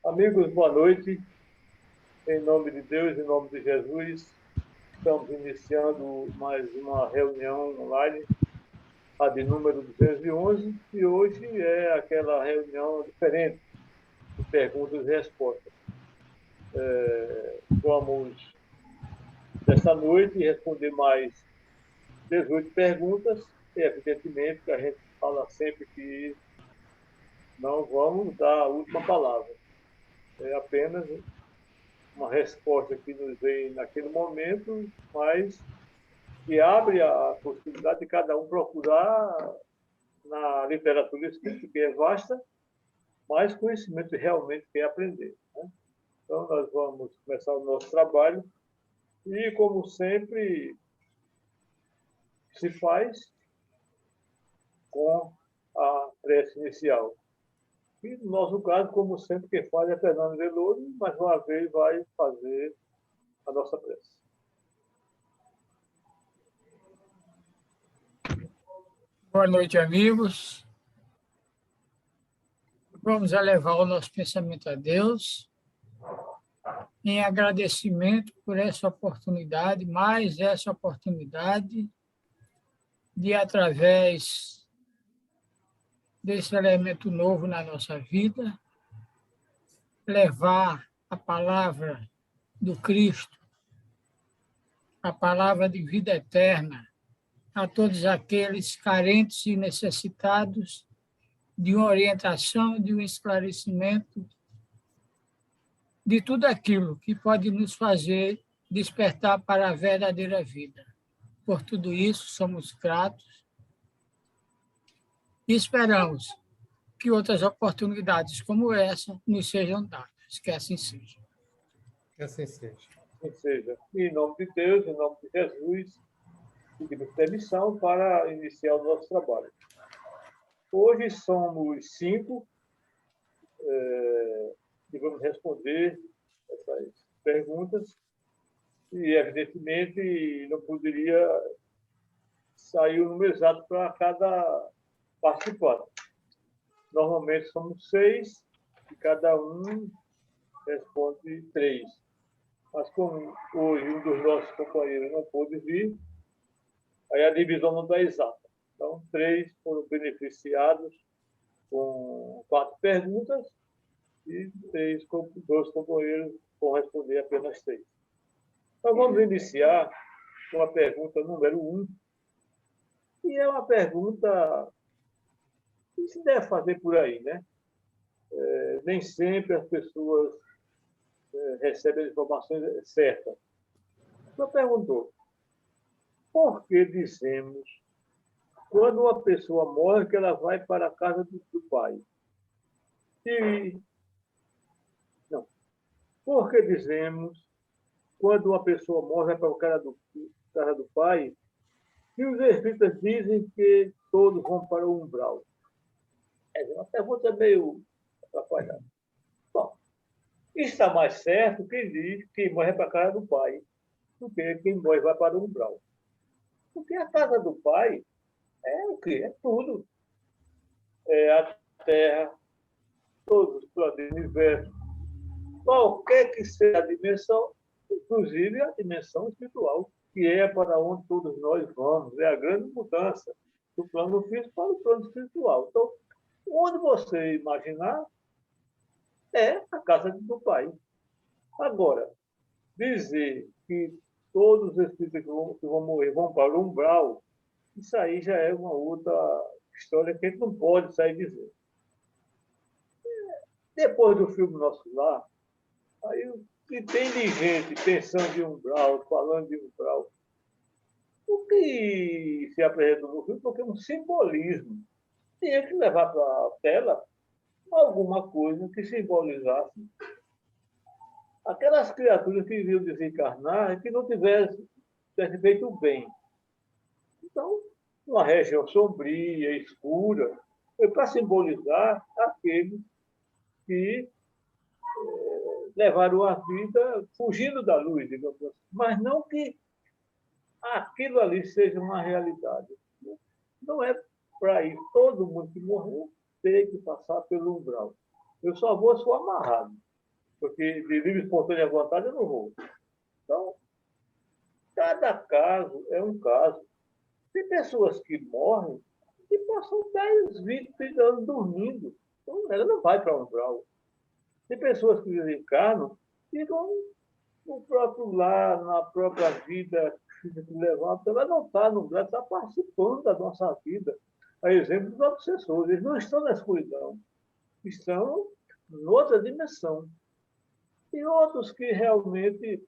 Amigos, boa noite. Em nome de Deus, em nome de Jesus, estamos iniciando mais uma reunião online, a de número 211, e hoje é aquela reunião diferente de perguntas e respostas. Vamos, nessa noite, responder mais 18 perguntas, e evidentemente que a gente fala sempre que não vamos dar a última palavra. É apenas uma resposta que nos vem naquele momento, mas que abre a possibilidade de cada um procurar na literatura escrita, que é vasta, mais conhecimento realmente quer aprender. Né? Então, nós vamos começar o nosso trabalho e, como sempre se faz, com a prece inicial. E, no nosso caso, como sempre, quem faz é Fernando Veloso, mais uma vez vai fazer a nossa prece. Boa noite, amigos. Vamos elevar o nosso pensamento a Deus em agradecimento por essa oportunidade, mais essa oportunidade de, através desse elemento novo na nossa vida, levar a palavra do Cristo, a palavra de vida eterna, a todos aqueles carentes e necessitados de uma orientação, de um esclarecimento, de tudo aquilo que pode nos fazer despertar para a verdadeira vida. Por tudo isso, somos gratos e esperamos que outras oportunidades como essa nos sejam dadas. Que assim seja. Que assim seja. Assim seja. Em nome de Deus, em nome de Jesus, pedimos permissão para iniciar o nosso trabalho. Hoje somos 5 que vamos responder essas perguntas e, evidentemente, não poderia sair o número exato para cada participante. Normalmente somos 6 e cada um responde 3. Mas como hoje um dos nossos companheiros não pôde vir, aí a divisão não está exata. Então, 3 foram beneficiados com 4 perguntas e 2 companheiros vão responder apenas 3. Então, vamos iniciar com a pergunta número 1, que é uma pergunta que se deve fazer por aí, né? Nem sempre as pessoas recebem as informações certas. Então, perguntou, por que dizemos, quando uma pessoa morre, que ela vai para a casa do pai? Não. Por que dizemos, quando uma pessoa morre, vai para a casa do pai, e os espíritas dizem que todos vão para o umbral? É uma pergunta meio atrapalhada. Bom, está mais certo quem diz que morre para a casa do pai do que quem morre vai para o umbral. Porque a casa do pai é o quê? É tudo. É a Terra, todos os planetas, o universo, qualquer que seja a dimensão, inclusive a dimensão espiritual, que é para onde todos nós vamos. É a grande mudança do plano físico para o plano espiritual. Então, onde você imaginar, é a casa do pai. Agora, dizer que todos os espíritos que vão morrer vão para o umbral, isso aí já é uma outra história que a gente não pode sair dizer. Depois do filme Nosso Lar, aí o que tem de gente pensando em umbral, falando de umbral, o que se apresenta no filme, porque é um simbolismo. Tinha que levar para a tela alguma coisa que simbolizasse aquelas criaturas que iriam desencarnar e que não tivessem feito bem. Então, uma região sombria, escura, foi para simbolizar aqueles que levaram a vida fugindo da luz, digamos assim. Mas não que aquilo ali seja uma realidade. Não é para ir todo mundo que morreu ter que passar pelo umbral. Eu só vou se for amarrado. porque de livre e espontânea vontade eu não vou. Então, cada caso é um caso. Tem pessoas que morrem e passam 10, 20, 30 anos dormindo. Então, ela não vai para um umbral. Tem pessoas que desencarnam e ficam no próprio lar, na própria vida que levanta. Ela não está no umbral, está participando da nossa vida. A exemplo dos obsessores. Eles não estão na escuridão. Estão em outra dimensão. E outros que realmente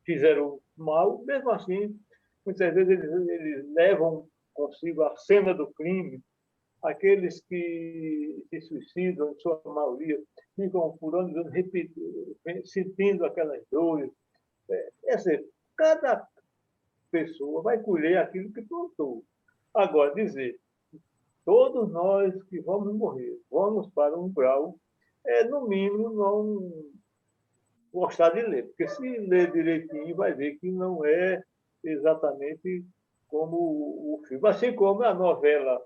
fizeram mal, mesmo assim, muitas vezes eles levam consigo a cena do crime. Aqueles que se suicidam, em sua maioria, ficam por anos sentindo aquelas dores. É assim, cada pessoa vai colher aquilo que plantou. Agora, dizer, todos nós que vamos morrer, vamos para um umbral, no mínimo, não gostar de ler, porque se ler direitinho vai ver que não é exatamente como o filme. Assim como a novela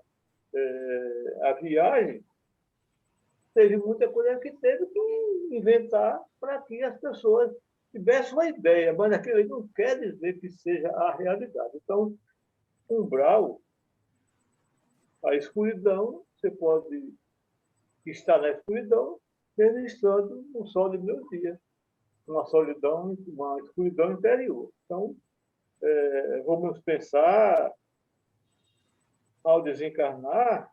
A Viagem, teve muita coisa que teve que inventar para que as pessoas tivessem uma ideia, mas aquilo não quer dizer que seja a realidade. Então, umbral, a escuridão, você pode estar na escuridão, mesmo estando no sol de meio-dia, uma solidão, uma escuridão interior. Então, vamos pensar, ao desencarnar,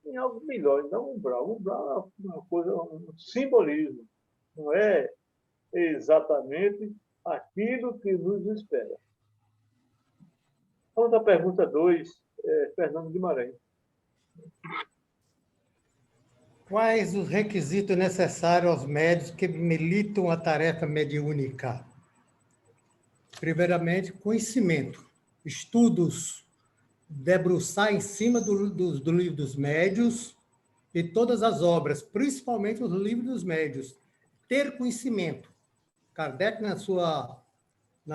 em algo melhor, não umbral. Umbral é uma coisa, um simbolismo, não é exatamente aquilo que nos espera. Vamos à pergunta 2, Fernando Guimarães. Quais os requisitos necessários aos médios que militam a tarefa mediúnica? Primeiramente, conhecimento, estudos, debruçar em cima do livro dos médios e todas as obras, principalmente os livros dos médios. Ter conhecimento. Kardec, na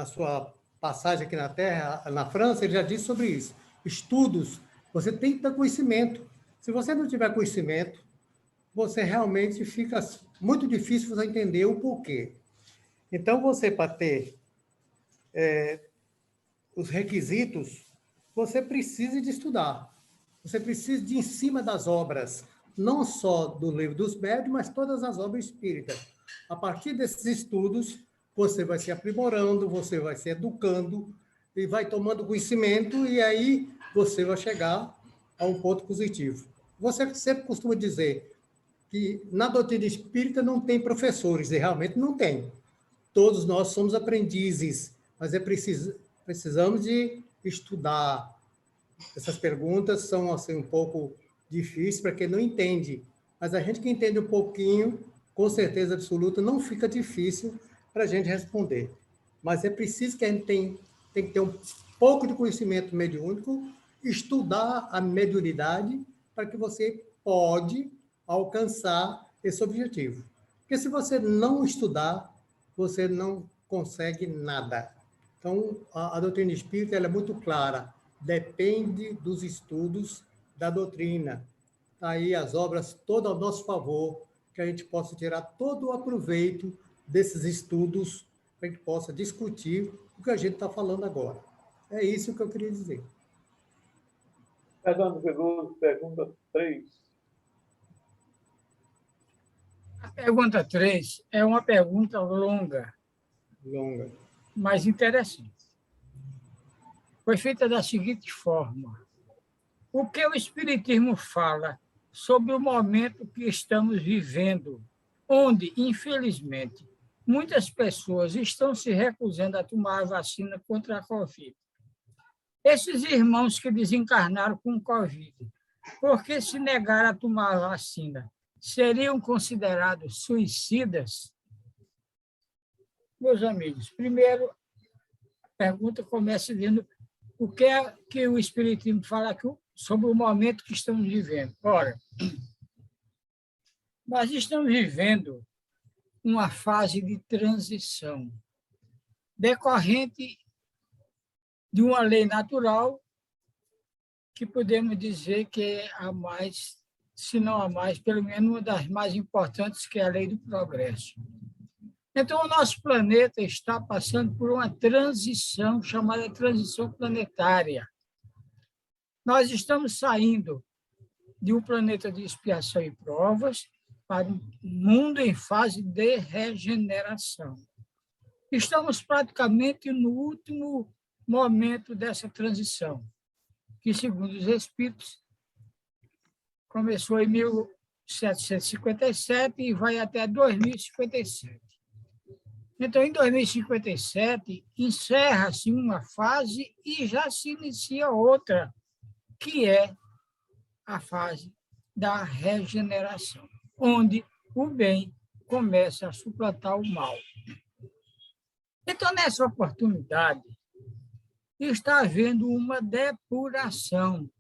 sua passagem aqui na Terra, na França, ele já disse sobre isso. Estudos, você tem que ter conhecimento. Se você não tiver conhecimento, você realmente fica muito difícil você entender o porquê. Então, você, para ter os requisitos, você precisa de estudar. Você precisa de ir em cima das obras, não só do Livro dos Médiuns, mas todas as obras espíritas. A partir desses estudos, você vai se aprimorando, você vai se educando e vai tomando conhecimento, e aí você vai chegar a um ponto positivo. Você sempre costuma dizer que na doutrina espírita não tem professores, e realmente não tem. Todos nós somos aprendizes, mas precisamos de estudar. Essas perguntas são assim, um pouco difíceis para quem não entende, mas a gente que entende um pouquinho, com certeza absoluta, não fica difícil para a gente responder. Mas é preciso que a gente tem que ter um pouco de conhecimento mediúnico, estudar a mediunidade, para que você pode alcançar esse objetivo. Porque se você não estudar, você não consegue nada. Então, a doutrina espírita ela é muito clara. Depende dos estudos da doutrina. Está aí as obras todas ao nosso favor, que a gente possa tirar todo o aproveito desses estudos, para que a gente possa discutir o que a gente está falando agora. É isso que eu queria dizer. Fernando Veloso, pergunta 3. A pergunta 3 é uma pergunta longa, mas interessante. Foi feita da seguinte forma: o que o Espiritismo fala sobre o momento que estamos vivendo, onde, infelizmente, muitas pessoas estão se recusando a tomar a vacina contra a Covid? Esses irmãos que desencarnaram com Covid, por que se negaram a tomar a vacina? Seriam considerados suicidas? Meus amigos, primeiro, a pergunta começa dizendo o que é que o Espiritismo fala sobre o momento que estamos vivendo. Ora, nós estamos vivendo uma fase de transição decorrente de uma lei natural que podemos dizer que é a mais se não a mais, pelo menos uma das mais importantes, que é a lei do progresso. Então, o nosso planeta está passando por uma transição chamada transição planetária. Nós estamos saindo de um planeta de expiação e provas para um mundo em fase de regeneração. Estamos praticamente no último momento dessa transição, que, segundo os Espíritos, começou em 1757 e vai até 2057. Então, em 2057, encerra-se uma fase e já se inicia outra, que é a fase da regeneração, onde o bem começa a suplantar o mal. Então, nessa oportunidade, está havendo uma depuração.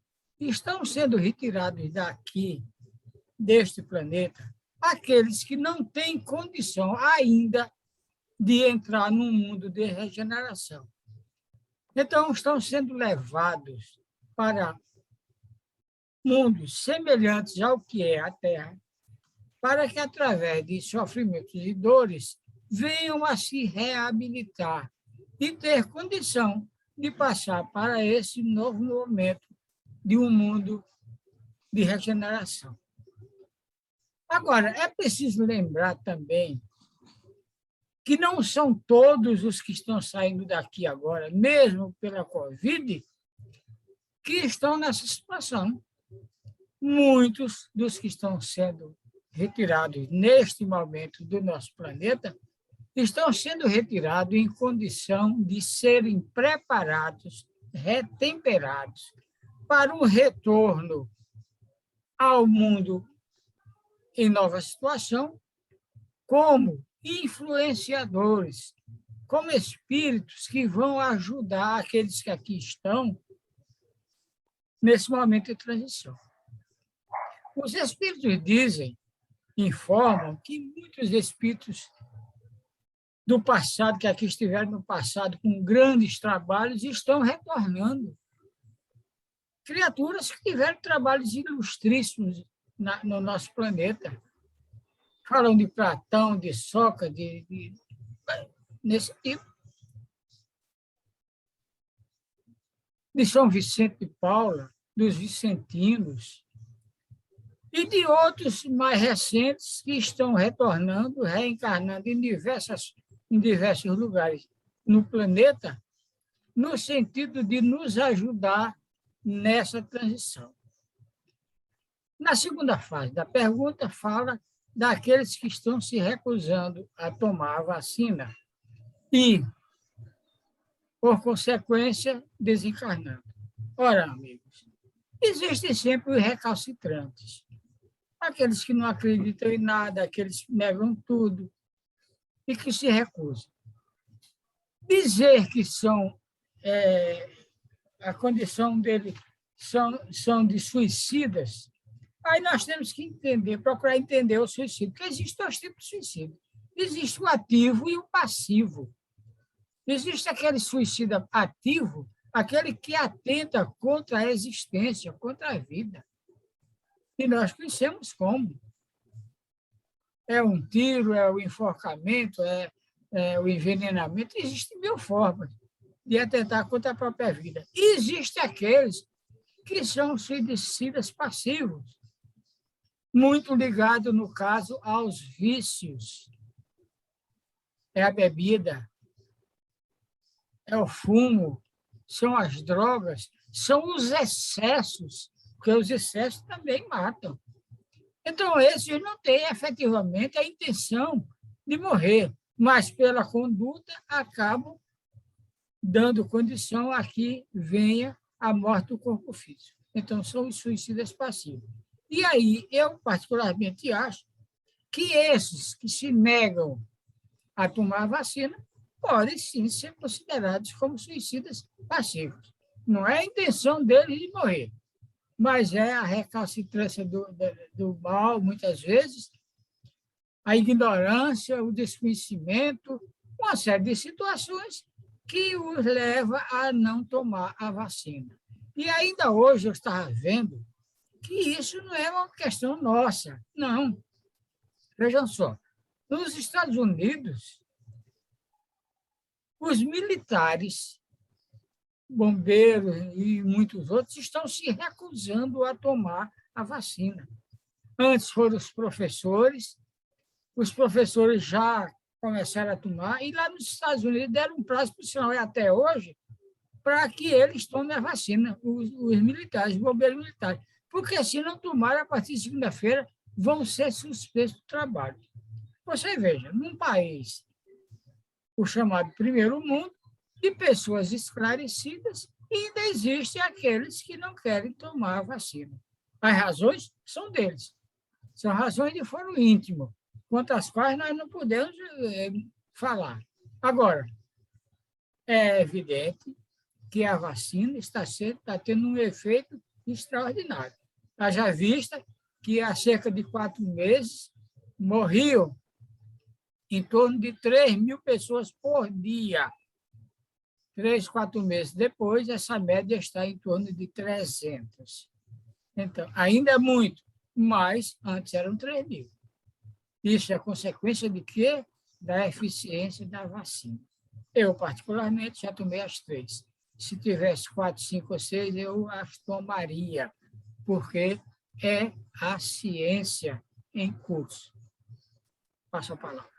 Estão sendo retirados daqui, deste planeta, aqueles que não têm condição ainda de entrar num mundo de regeneração. Então, estão sendo levados para mundos semelhantes ao que é a Terra, para que, através de sofrimentos e dores, venham a se reabilitar e ter condição de passar para esse novo momento de um mundo de regeneração. Agora, é preciso lembrar também que não são todos os que estão saindo daqui agora, mesmo pela Covid, que estão nessa situação. Muitos dos que estão sendo retirados neste momento do nosso planeta estão sendo retirados em condição de serem preparados, retemperados para um retorno ao mundo em nova situação, como influenciadores, como espíritos que vão ajudar aqueles que aqui estão nesse momento de transição. Os espíritos dizem, informam, que muitos espíritos do passado, que aqui estiveram no passado com grandes trabalhos, estão retornando. Criaturas que tiveram trabalhos ilustríssimos no nosso planeta. Falam de Platão, de Sócrates, nesse tipo. De São Vicente de Paula, dos vicentinos, e de outros mais recentes que estão retornando, reencarnando em diversos lugares no planeta, no sentido de nos ajudar nessa transição. Na segunda fase da pergunta, fala daqueles que estão se recusando a tomar a vacina e, por consequência, desencarnando. Ora, amigos, existem sempre os recalcitrantes, aqueles que não acreditam em nada, aqueles que negam tudo e que se recusam. Dizer que a condição deles são de suicidas, aí nós temos que procurar entender o suicídio, porque existem dois tipos de suicídio. Existe o ativo e o passivo. Existe aquele suicida ativo, aquele que atenta contra a existência, contra a vida. E nós conhecemos como. É um tiro, é o enforcamento, é o envenenamento. Existem 1000 formas de atentar contra a própria vida. E existem aqueles que são suicidas passivos, muito ligados, no caso, aos vícios. É a bebida, é o fumo, são as drogas, são os excessos, porque os excessos também matam. Então, esses não têm efetivamente a intenção de morrer, mas pela conduta acabam dando condição a que venha a morte do corpo físico. Então, são os suicidas passivos. E aí, eu particularmente acho que esses que se negam a tomar a vacina podem sim ser considerados como suicidas passivos. Não é a intenção deles de morrer, mas é a recalcitrância do mal, muitas vezes, a ignorância, o desconhecimento, uma série de situações que os leva a não tomar a vacina. E ainda hoje eu estava vendo que isso não é uma questão nossa. Não. Vejam só, nos Estados Unidos, os militares, bombeiros e muitos outros estão se recusando a tomar a vacina. Antes foram os professores já começaram a tomar, e lá nos Estados Unidos deram um prazo, por sinal, até hoje, para que eles tomem a vacina, os militares, os bombeiros militares. Porque, se não tomarem, a partir de segunda-feira, vão ser suspensos do trabalho. Você veja, num país, o chamado primeiro mundo, de pessoas esclarecidas, e ainda existem aqueles que não querem tomar a vacina. As razões são deles. São razões de foro íntimo, quanto às quais nós não podemos falar. Agora, é evidente que a vacina está tendo um efeito extraordinário. Haja vista que há cerca de 4 meses morriam em torno de 3.000 pessoas por dia. 3, 4 meses depois, essa média está em torno de 300. Então, ainda é muito, mas antes eram 3.000. Isso é consequência de quê? Da eficiência da vacina. Eu, particularmente, já tomei as 3. Se tivesse 4, 5 ou 6, eu as tomaria, porque é a ciência em curso. Passo a palavra.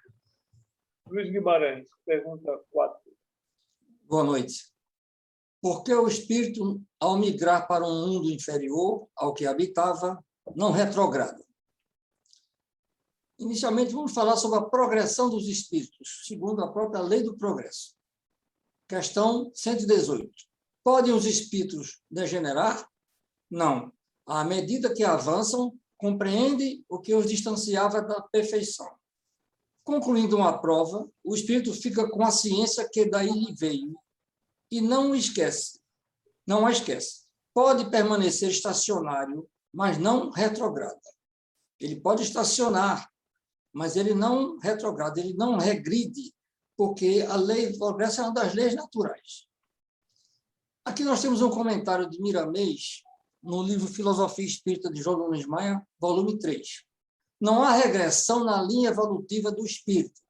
Luiz Guimarães, pergunta 4. Boa noite. Por que o espírito, ao migrar para um mundo inferior ao que habitava, não retrograda? Inicialmente, vamos falar sobre a progressão dos espíritos, segundo a própria lei do progresso. Questão 118. Podem os espíritos degenerar? Não. À medida que avançam, compreendem o que os distanciava da perfeição. Concluindo uma prova, o espírito fica com a ciência que daí lhe veio e não a esquece. Pode permanecer estacionário, mas não retrograda. Ele pode estacionar, mas ele não retrograda, ele não regride, porque a lei do progresso é uma das leis naturais. Aqui nós temos um comentário de Miramês, no livro Filosofia Espírita de João Nunes Maia, volume 3. Não há regressão na linha evolutiva do espírito.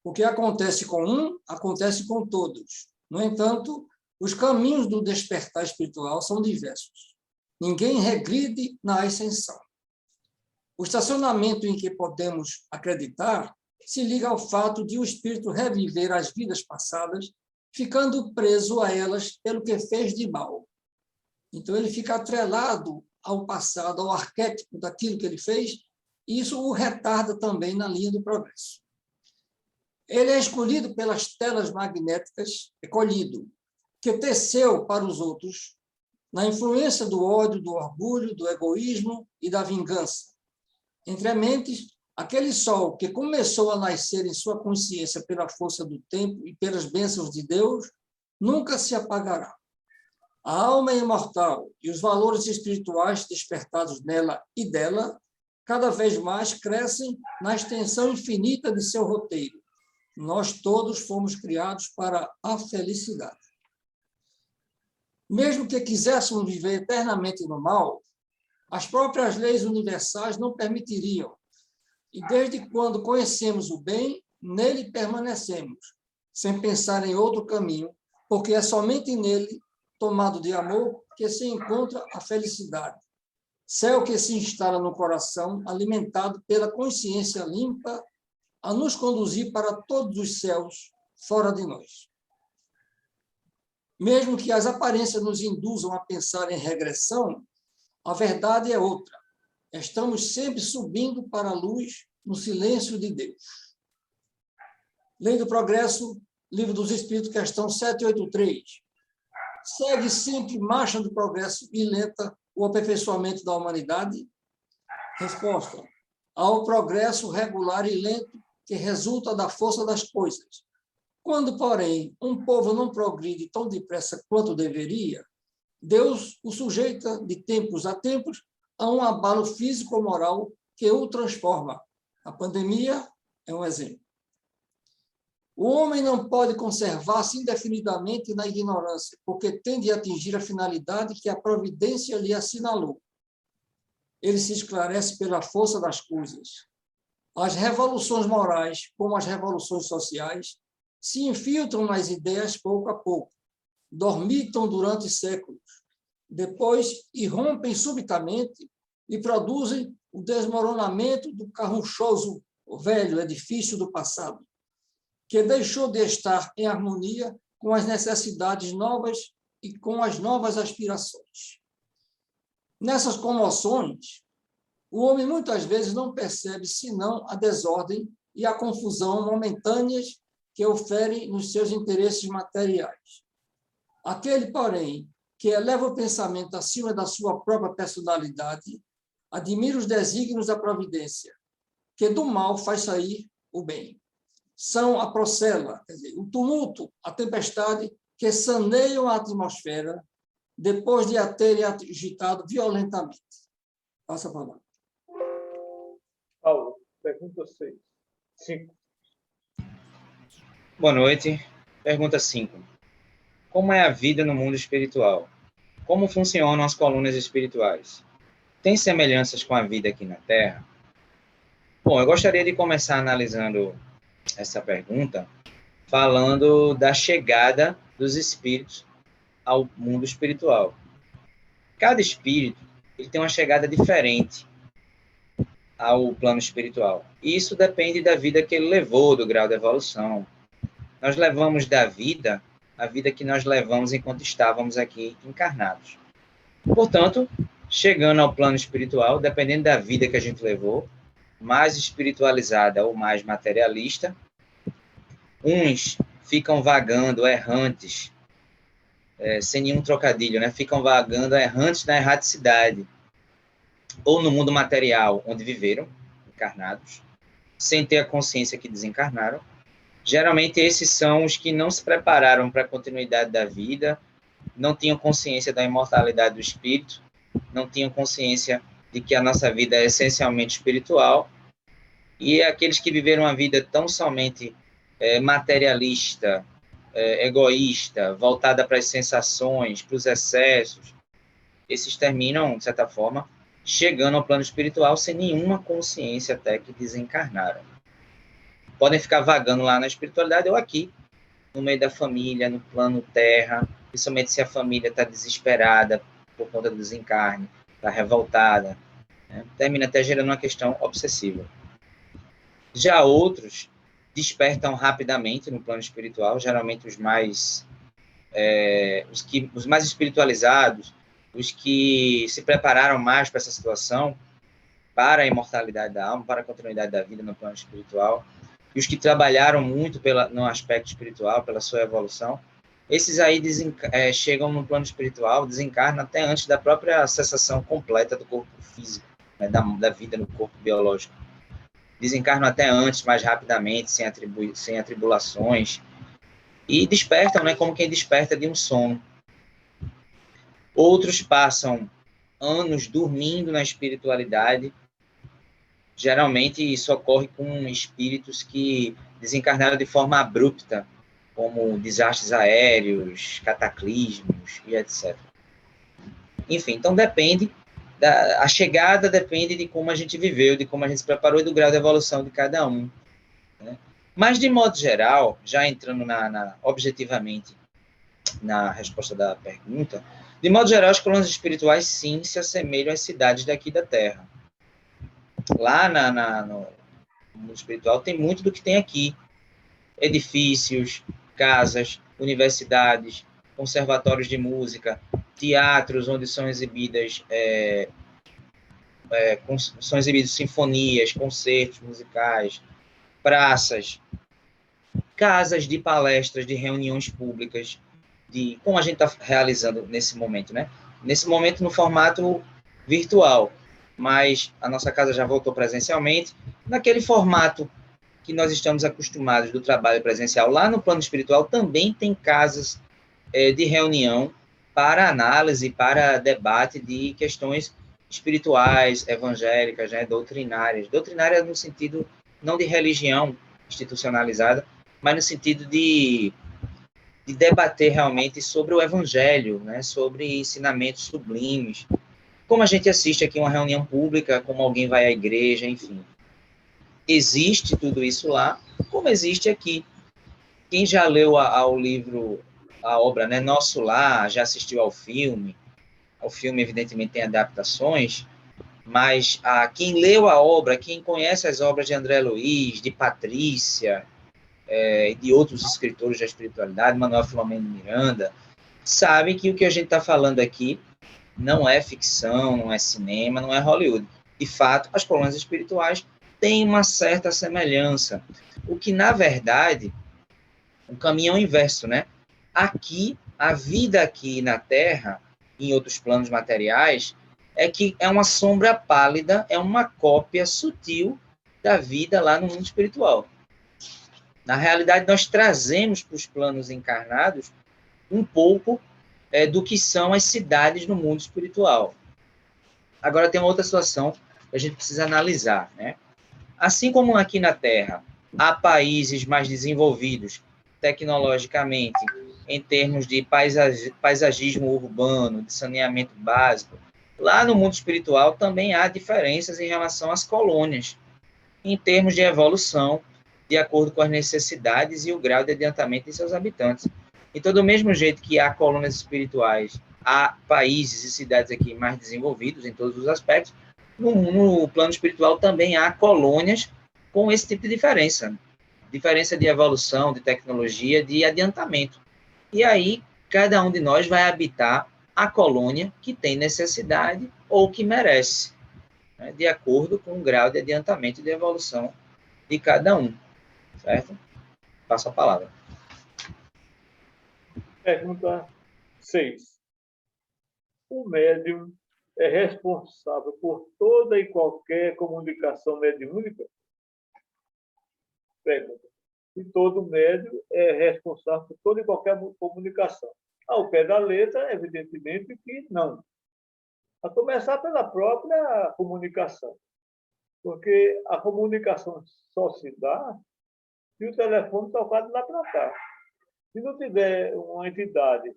O que acontece com um, acontece com todos. No entanto, os caminhos do despertar espiritual são diversos. Ninguém regride na ascensão. O estacionamento em que podemos acreditar se liga ao fato de o espírito reviver as vidas passadas, ficando preso a elas pelo que fez de mal. Então, ele fica atrelado ao passado, ao arquétipo daquilo que ele fez, e isso o retarda também na linha do progresso. Ele é escolhido pelas telas magnéticas, escolhido, que teceu para os outros, na influência do ódio, do orgulho, do egoísmo e da vingança. Entre mentes, aquele sol que começou a nascer em sua consciência pela força do tempo e pelas bênçãos de Deus, nunca se apagará. A alma é imortal e os valores espirituais despertados nela e dela cada vez mais crescem na extensão infinita de seu roteiro. Nós todos fomos criados para a felicidade. Mesmo que quiséssemos viver eternamente no mal, as próprias leis universais não permitiriam. E desde quando conhecemos o bem, nele permanecemos, sem pensar em outro caminho, porque é somente nele, tomado de amor, que se encontra a felicidade. Céu que se instala no coração, alimentado pela consciência limpa, a nos conduzir para todos os céus fora de nós. Mesmo que as aparências nos induzam a pensar em regressão, a verdade é outra. Estamos sempre subindo para a luz no silêncio de Deus. Lei do Progresso, Livro dos Espíritos, questão 783. Segue sempre marcha do progresso e lenta o aperfeiçoamento da humanidade? Resposta. Ao progresso regular e lento que resulta da força das coisas. Quando, porém, um povo não progride tão depressa quanto deveria, Deus o sujeita de tempos a tempos a um abalo físico-moral que o transforma. A pandemia é um exemplo. O homem não pode conservar-se indefinidamente na ignorância, porque tende a atingir a finalidade que a providência lhe assinalou. ele se esclarece pela força das coisas. As revoluções morais, como as revoluções sociais, se infiltram nas ideias pouco a pouco, dormitam durante séculos, depois irrompem subitamente e produzem o desmoronamento do carrunchoso velho edifício do passado, que deixou de estar em harmonia com as necessidades novas e com as novas aspirações. Nessas comoções, o homem muitas vezes não percebe senão a desordem e a confusão momentâneas que oferem nos seus interesses materiais. Aquele, porém, que eleva o pensamento acima da sua própria personalidade, admira os desígnios da providência, que do mal faz sair o bem. São a procela, quer dizer, o tumulto, a tempestade que saneiam a atmosfera depois de a terem agitado violentamente. Passa a palavra. Paulo, pergunta 5. Boa noite. Pergunta 5. Como é a vida no mundo espiritual? Como funcionam as colunas espirituais? Tem semelhanças com a vida aqui na Terra? Bom, eu gostaria de começar analisando essa pergunta falando da chegada dos espíritos ao mundo espiritual. Cada espírito ele tem uma chegada diferente ao plano espiritual. E isso depende da vida que ele levou, do grau de evolução. Nós levamos da vida a vida que nós levamos enquanto estávamos aqui encarnados. Portanto, chegando ao plano espiritual, dependendo da vida que a gente levou, mais espiritualizada ou mais materialista, uns ficam vagando, errantes, sem nenhum trocadilho, né? Ficam vagando, errantes na erraticidade, ou no mundo material, onde viveram, encarnados, sem ter a consciência que desencarnaram. Geralmente, esses são os que não se prepararam para a continuidade da vida, não tinham consciência da imortalidade do espírito, não tinham consciência de que a nossa vida é essencialmente espiritual, e aqueles que viveram a vida tão somente materialista, egoísta, voltada para as sensações, para os excessos, esses terminam, de certa forma, chegando ao plano espiritual sem nenhuma consciência até que desencarnaram. Podem ficar vagando lá na espiritualidade ou aqui, no meio da família, no plano terra, principalmente se a família está desesperada por conta do desencarne, está revoltada, né? Termina até gerando uma questão obsessiva. Já outros despertam rapidamente no plano espiritual, geralmente os mais espiritualizados, os que se prepararam mais para essa situação, para a imortalidade da alma, para a continuidade da vida no plano espiritual, e os que trabalharam muito no aspecto espiritual, pela sua evolução, esses aí chegam no plano espiritual, desencarnam até antes da própria cessação completa do corpo físico, né, da vida no corpo biológico. Desencarnam até antes, mais rapidamente, sem atribulações, e despertam, né, como quem desperta de um sono. Outros passam anos dormindo na espiritualidade. Geralmente isso ocorre com espíritos que desencarnaram de forma abrupta, como desastres aéreos, cataclismos e etc. Enfim, então a chegada depende de como a gente viveu, de como a gente se preparou e do grau de evolução de cada um, né? Mas, de modo geral, já entrando objetivamente na resposta da pergunta, de modo geral, as colunas espirituais, sim, se assemelham às cidades daqui da Terra. Lá no mundo espiritual tem muito do que tem aqui. Edifícios, casas, universidades, conservatórios de música, teatros onde são exibidas sinfonias, concertos musicais, praças, casas de palestras, de reuniões públicas, como a gente está realizando nesse momento, né? Nesse momento no formato virtual, mas a nossa casa já voltou presencialmente, naquele formato que nós estamos acostumados do trabalho presencial. Lá no plano espiritual também tem casas de reunião para análise, para debate de questões espirituais, evangélicas, né, doutrinárias. Doutrinárias no sentido não de religião institucionalizada, mas no sentido de debater realmente sobre o evangelho, né, sobre ensinamentos sublimes, como a gente assiste aqui uma reunião pública, como alguém vai à igreja, enfim. Existe tudo isso lá, como existe aqui. Quem já leu ao livro, a obra, né, Nosso Lar, já assistiu ao filme, evidentemente, tem adaptações, mas quem leu a obra, quem conhece as obras de André Luiz, de Patrícia, e de outros escritores da espiritualidade, Manuel Filomeno Miranda, sabe que o que a gente está falando aqui não é ficção, não é cinema, não é Hollywood. De fato, as colônias espirituais têm uma certa semelhança. O que, na verdade, o caminho é o inverso, né? Aqui, a vida aqui na Terra, em outros planos materiais, é que é uma sombra pálida, é uma cópia sutil da vida lá no mundo espiritual. Na realidade, nós trazemos para os planos encarnados um pouco do que são as cidades no mundo espiritual. Agora, tem uma outra situação que a gente precisa analisar, né? Assim como aqui na Terra há países mais desenvolvidos tecnologicamente, em termos de paisagismo urbano, de saneamento básico, lá no mundo espiritual também há diferenças em relação às colônias, em termos de evolução, de acordo com as necessidades e o grau de adiantamento de seus habitantes. Então, do mesmo jeito que há colônias espirituais, há países e cidades aqui mais desenvolvidos em todos os aspectos, no plano espiritual também há colônias com esse tipo de diferença. Diferença de evolução, de tecnologia, de adiantamento. E aí, cada um de nós vai habitar a colônia que tem necessidade ou que merece, né, de acordo com o grau de adiantamento e de evolução de cada um. Certo? Passo a palavra. Pergunta 6. O médium é responsável por toda e qualquer comunicação mediúnica? Pergunta. E todo médium é responsável por toda e qualquer comunicação. Ao pé da letra, evidentemente que não. A começar pela própria comunicação. Porque a comunicação só se dá se o telefone tocar de lá para cá. Se não tiver uma entidade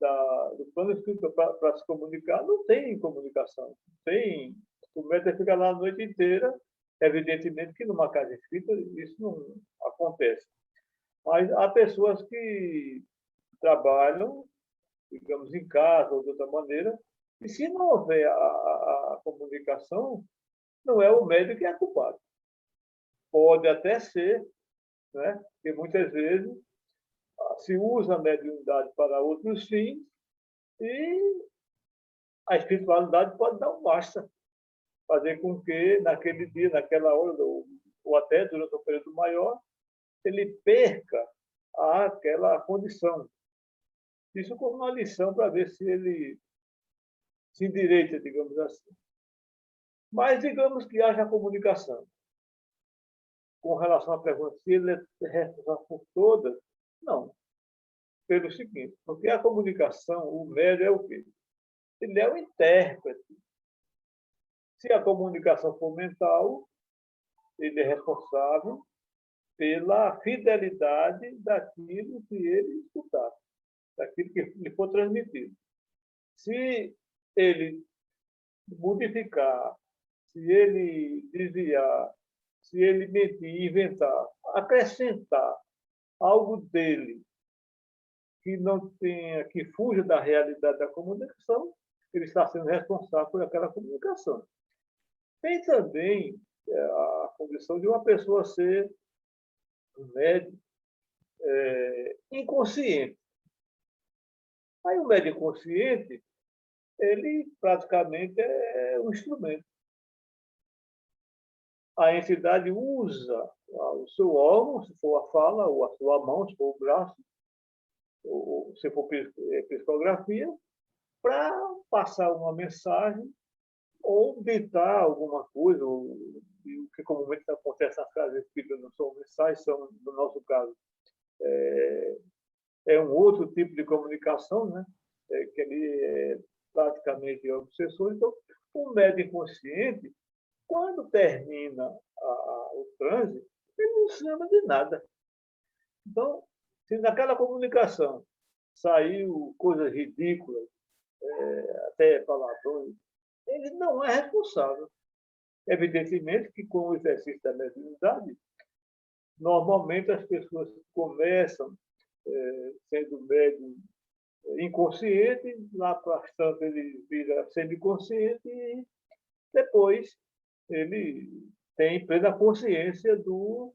do plano espírita para se comunicar, não tem comunicação. Tem. O médium fica lá a noite inteira. Evidentemente que numa casa espírita isso não acontece. Mas há pessoas que trabalham, digamos, em casa ou de outra maneira, e se não houver a comunicação, não é o médium que é culpado. Pode até ser, né? Porque muitas vezes se usa a mediunidade para outros fins e a espiritualidade pode dar um basta, fazer com que naquele dia, naquela hora, ou até durante um período maior, ele perca aquela condição. Isso como uma lição para ver se ele se endireita, digamos assim. Mas digamos que haja comunicação. Com relação à pergunta se ele é responsável por todas, não. Pelo seguinte, porque a comunicação, o médium é o quê? Ele é o intérprete. Se a comunicação for mental, ele é responsável pela fidelidade daquilo que ele escutar, daquilo que lhe for transmitido. Se ele modificar, se ele desviar, se ele mentir, inventar, acrescentar algo dele que não tenha, que fuja da realidade da comunicação, ele está sendo responsável por aquela comunicação. Tem também a condição de uma pessoa ser um médium inconsciente. Aí o médium inconsciente, ele praticamente é um instrumento. A entidade usa o seu órgão, se for a fala, ou a sua mão, se for o braço, ou se for psicografia, para passar uma mensagem ou ditar alguma coisa, o que comumente acontece nas casas espíritas não são mensagens, são, no nosso caso, é um outro tipo de comunicação, né? Que ele é praticamente obsessor. Então, o médium inconsciente, quando termina o transe, ele não se lembra de nada. Então, se naquela comunicação saiu coisas ridículas, até palavrões, ele não é responsável. Evidentemente que, com o exercício da mediunidade, normalmente as pessoas começam sendo médium inconsciente, lá para tanto ele vira semiconsciente e depois ele tem plena consciência do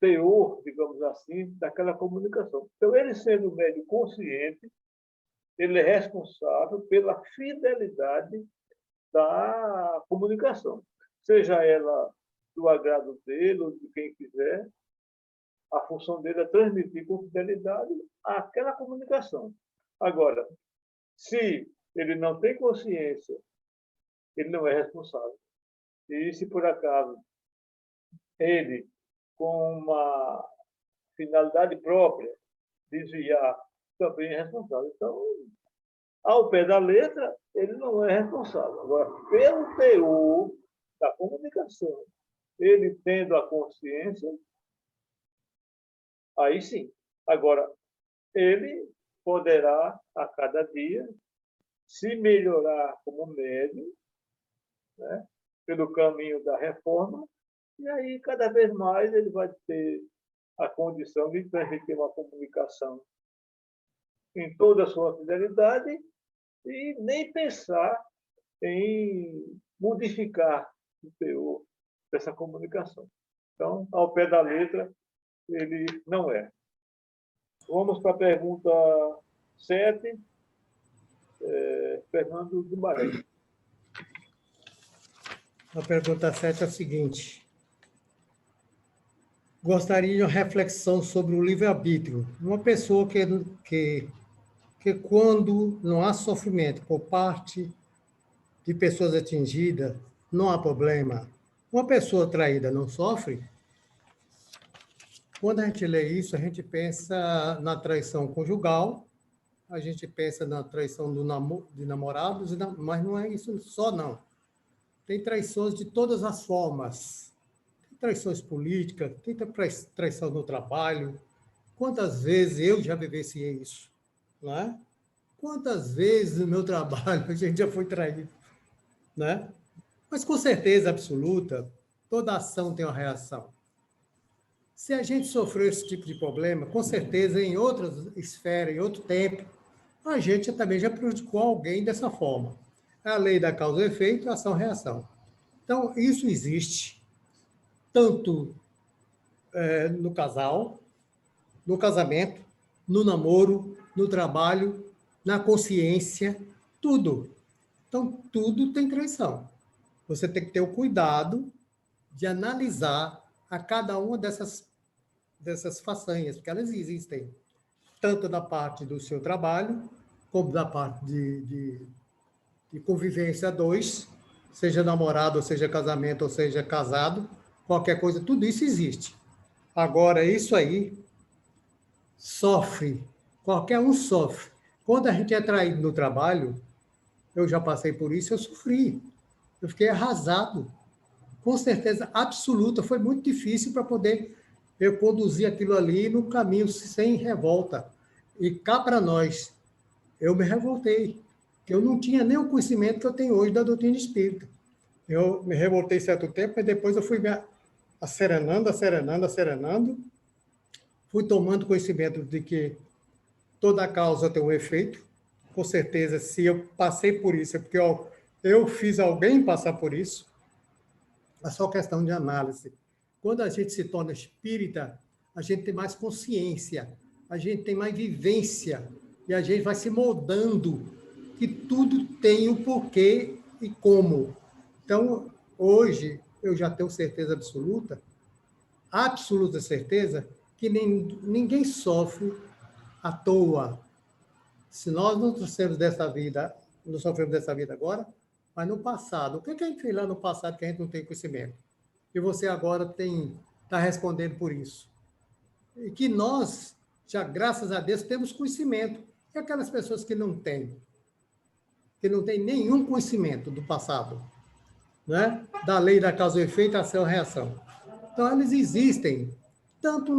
teor, digamos assim, daquela comunicação. Então, ele sendo médium consciente, ele é responsável pela fidelidade da comunicação, seja ela do agrado dele ou de quem quiser. A função dele é transmitir com fidelidade aquela comunicação. Agora, se ele não tem consciência, ele não é responsável. E se por acaso ele, com uma finalidade própria, desviar, também é responsável. Então, ao pé da letra, ele não é responsável. Agora, pelo teor da comunicação, ele tendo a consciência, aí sim. Agora, ele poderá, a cada dia, se melhorar como médium, né, pelo caminho da reforma, e aí, cada vez mais, ele vai ter a condição de transmitir uma comunicação em toda a sua fidelidade e nem pensar em modificar o teor dessa comunicação. Então, ao pé da letra, ele não é. Vamos para a pergunta 7, Fernando Guimarães. A pergunta 7 é a seguinte. Gostaria de uma reflexão sobre o livre-arbítrio. Uma pessoa que quando não há sofrimento por parte de pessoas atingidas, não há problema. Uma pessoa traída não sofre? Quando a gente lê isso, a gente pensa na traição conjugal, a gente pensa na traição de namorados, mas não é isso só, não. Tem traições de todas as formas. Tem traições políticas, tem traição no trabalho. Quantas vezes eu já vivenciei isso? Não é? Quantas vezes no meu trabalho a gente já foi traído? Né? Mas, com certeza absoluta, toda ação tem uma reação. Se a gente sofreu esse tipo de problema, com certeza, em outras esferas, em outro tempo, a gente também já prejudicou alguém dessa forma. A lei da causa e efeito, ação-reação. Então, isso existe tanto no casal, no casamento, no namoro, no trabalho, na consciência, tudo. Então, tudo tem traição. Você tem que ter o cuidado de analisar a cada uma dessas façanhas, porque elas existem, tanto da parte do seu trabalho, como da parte de convivência a dois, seja namorado, ou seja casamento, ou seja casado, qualquer coisa, tudo isso existe. Agora, isso aí sofre, qualquer um sofre. Quando a gente é traído no trabalho, eu já passei por isso, eu sofri. Eu fiquei arrasado. Com certeza absoluta, foi muito difícil para poder eu conduzir aquilo ali no caminho sem revolta. E cá para nós, eu me revoltei. Eu não tinha nem o conhecimento que eu tenho hoje da doutrina espírita. Eu me revoltei certo tempo, mas depois eu fui me acerenando, fui tomando conhecimento de que toda causa tem um efeito. Com certeza, se eu passei por isso, é porque eu fiz alguém passar por isso. É só questão de análise. Quando a gente se torna espírita, a gente tem mais consciência, a gente tem mais vivência, e a gente vai se moldando que tudo tem o porquê e como. Então, hoje, eu já tenho certeza absoluta certeza, que ninguém sofre à toa. Se nós não sofremos dessa vida agora, mas no passado. O que a gente fez lá no passado que a gente não tem conhecimento? E você agora está respondendo por isso. E que nós, já graças a Deus, temos conhecimento. E aquelas pessoas que não têm nenhum conhecimento do passado, né? Da lei da causa e efeito, ação e reação. Então, eles existem, tanto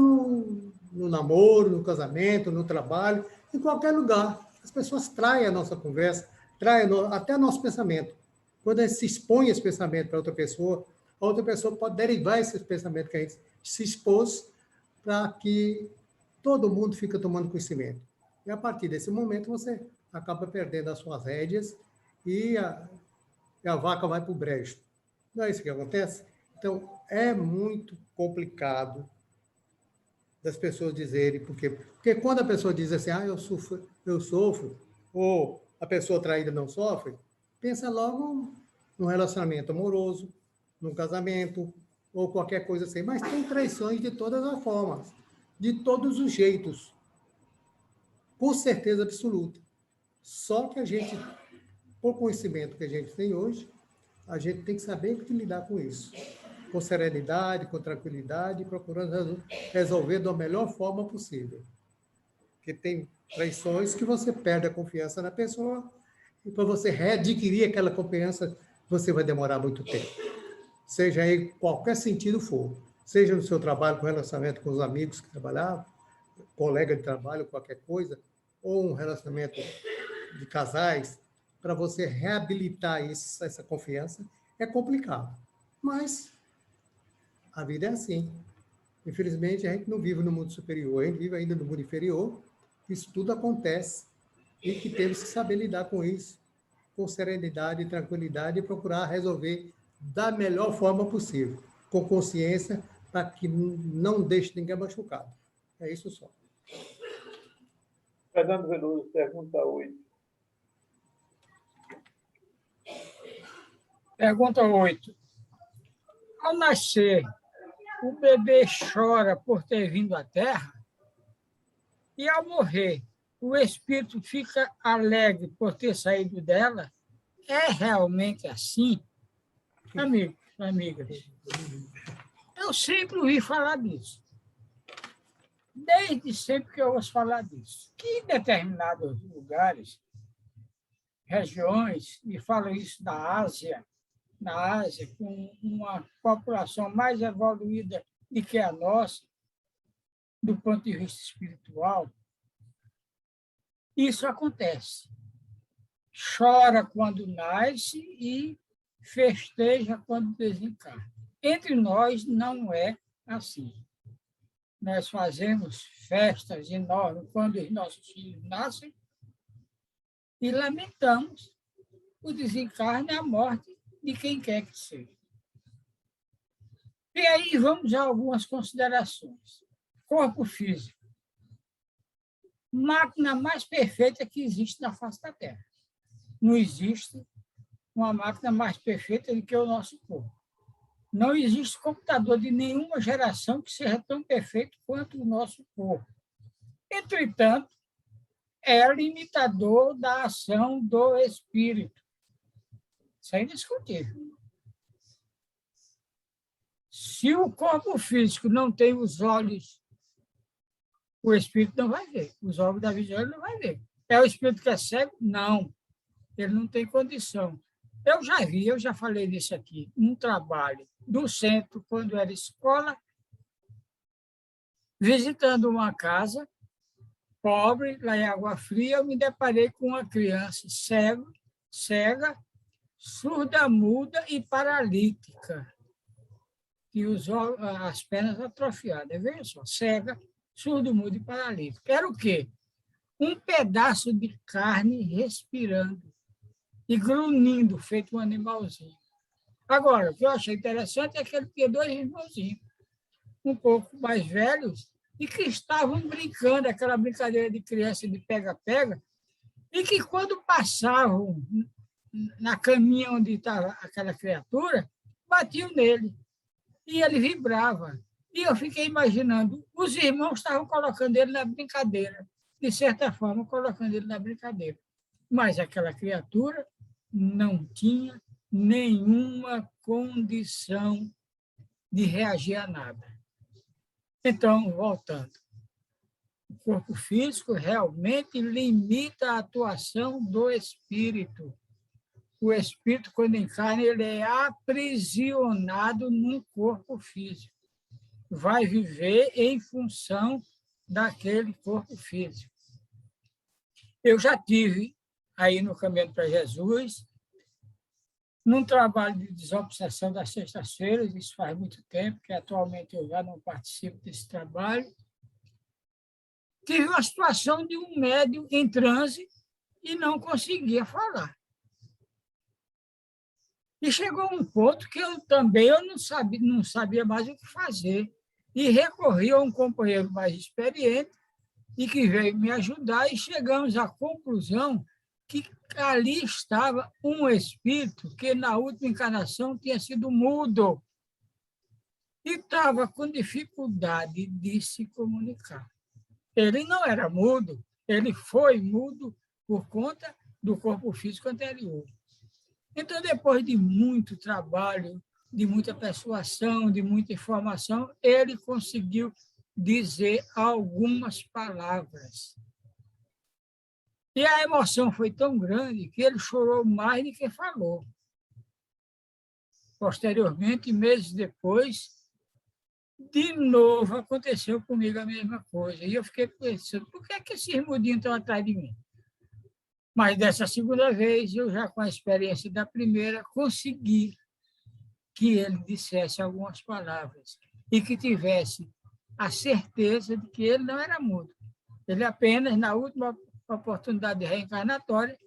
no namoro, no casamento, no trabalho, em qualquer lugar. As pessoas traem a nossa conversa, traz até nosso pensamento. Quando a gente se expõe esse pensamento para outra pessoa, a outra pessoa pode derivar esse pensamento que a gente se expôs para que todo mundo fique tomando conhecimento. E a partir desse momento você acaba perdendo as suas rédeas e a vaca vai para o brejo. Não é isso que acontece? Então, é muito complicado das pessoas dizerem, porque quando a pessoa diz assim, eu sofro, ou a pessoa traída não sofre, pensa logo num relacionamento amoroso, num casamento, ou qualquer coisa assim. Mas tem traições de todas as formas, de todos os jeitos, com certeza absoluta. Só que a gente, por conhecimento que a gente tem hoje, a gente tem que saber lidar com isso. Com serenidade, com tranquilidade, procurando resolver da melhor forma possível. Porque tem traições que você perde a confiança na pessoa e para você readquirir aquela confiança, você vai demorar muito tempo. Seja em qualquer sentido for. Seja no seu trabalho, com relacionamento com os amigos que trabalhavam, colega de trabalho, qualquer coisa, ou um relacionamento de casais, para você reabilitar essa confiança, é complicado. Mas a vida é assim. Infelizmente, a gente não vive no mundo superior, a gente vive ainda no mundo inferior. Isso tudo acontece e que temos que saber lidar com isso, com serenidade e tranquilidade e procurar resolver da melhor forma possível, com consciência, para que não deixe ninguém machucado. É isso só. Fernando Veloso, pergunta 8. Pergunta 8. Ao nascer, o bebê chora por ter vindo à Terra? E ao morrer, o espírito fica alegre por ter saído dela? É realmente assim? Amigos, amigas, eu sempre ouvi falar disso. Desde sempre que eu ouço falar disso. Que em determinados lugares, regiões, e falo isso na Ásia, com uma população mais evoluída do que a nossa, do ponto de vista espiritual, isso acontece. Chora quando nasce e festeja quando desencarna. Entre nós não é assim. Nós fazemos festas enormes quando os nossos filhos nascem e lamentamos o desencarne e a morte de quem quer que seja. E aí vamos a algumas considerações. Corpo físico. Máquina mais perfeita que existe na face da Terra. Não existe uma máquina mais perfeita do que o nosso corpo. Não existe computador de nenhuma geração que seja tão perfeito quanto o nosso corpo. Entretanto, é limitador da ação do espírito. Isso é indiscutível. Se o corpo físico não tem os olhos, o espírito não vai ver. Os órgãos da visão ele não vai ver. É o espírito que é cego? Não. Ele não tem condição. Eu já falei disso aqui, um trabalho do centro, quando era escola, visitando uma casa pobre, lá em Água Fria, eu me deparei com uma criança cega, surda, muda e paralítica, e as pernas atrofiadas. Veja só, cega, surdo, mudo e paralítico. Era o quê? Um pedaço de carne respirando e grunhindo, feito um animalzinho. Agora, o que eu achei interessante é que ele tinha 2 irmãozinhos, um pouco mais velhos, e que estavam brincando, aquela brincadeira de criança de pega-pega, e que quando passavam na caminha onde estava aquela criatura, batiam nele, e ele vibrava. E eu fiquei imaginando, os irmãos estavam colocando ele na brincadeira, de certa forma, colocando ele na brincadeira. Mas aquela criatura não tinha nenhuma condição de reagir a nada. Então, voltando, o corpo físico realmente limita a atuação do espírito. O espírito, quando encarna, ele é aprisionado num corpo físico. Vai viver em função daquele corpo físico. Eu já tive aí no Caminho para Jesus, num trabalho de desobsessão das sextas-feiras, isso faz muito tempo, que atualmente eu já não participo desse trabalho. Tive uma situação de um médium em transe e não conseguia falar. E chegou um ponto que eu não sabia mais o que fazer. E recorri a um companheiro mais experiente e que veio me ajudar, e chegamos à conclusão que ali estava um espírito que, na última encarnação, tinha sido mudo e estava com dificuldade de se comunicar. Ele não era mudo, ele foi mudo por conta do corpo físico anterior. Então, depois de muito trabalho, de muita persuasão, de muita informação, ele conseguiu dizer algumas palavras. E a emoção foi tão grande que ele chorou mais do que falou. Posteriormente, meses depois, de novo aconteceu comigo a mesma coisa. E eu fiquei pensando, por que é que esses mudinhos estão atrás de mim? Mas dessa segunda vez, eu já com a experiência da primeira, consegui que ele dissesse algumas palavras e que tivesse a certeza de que ele não era mudo. Ele apenas, na última oportunidade reencarnatória,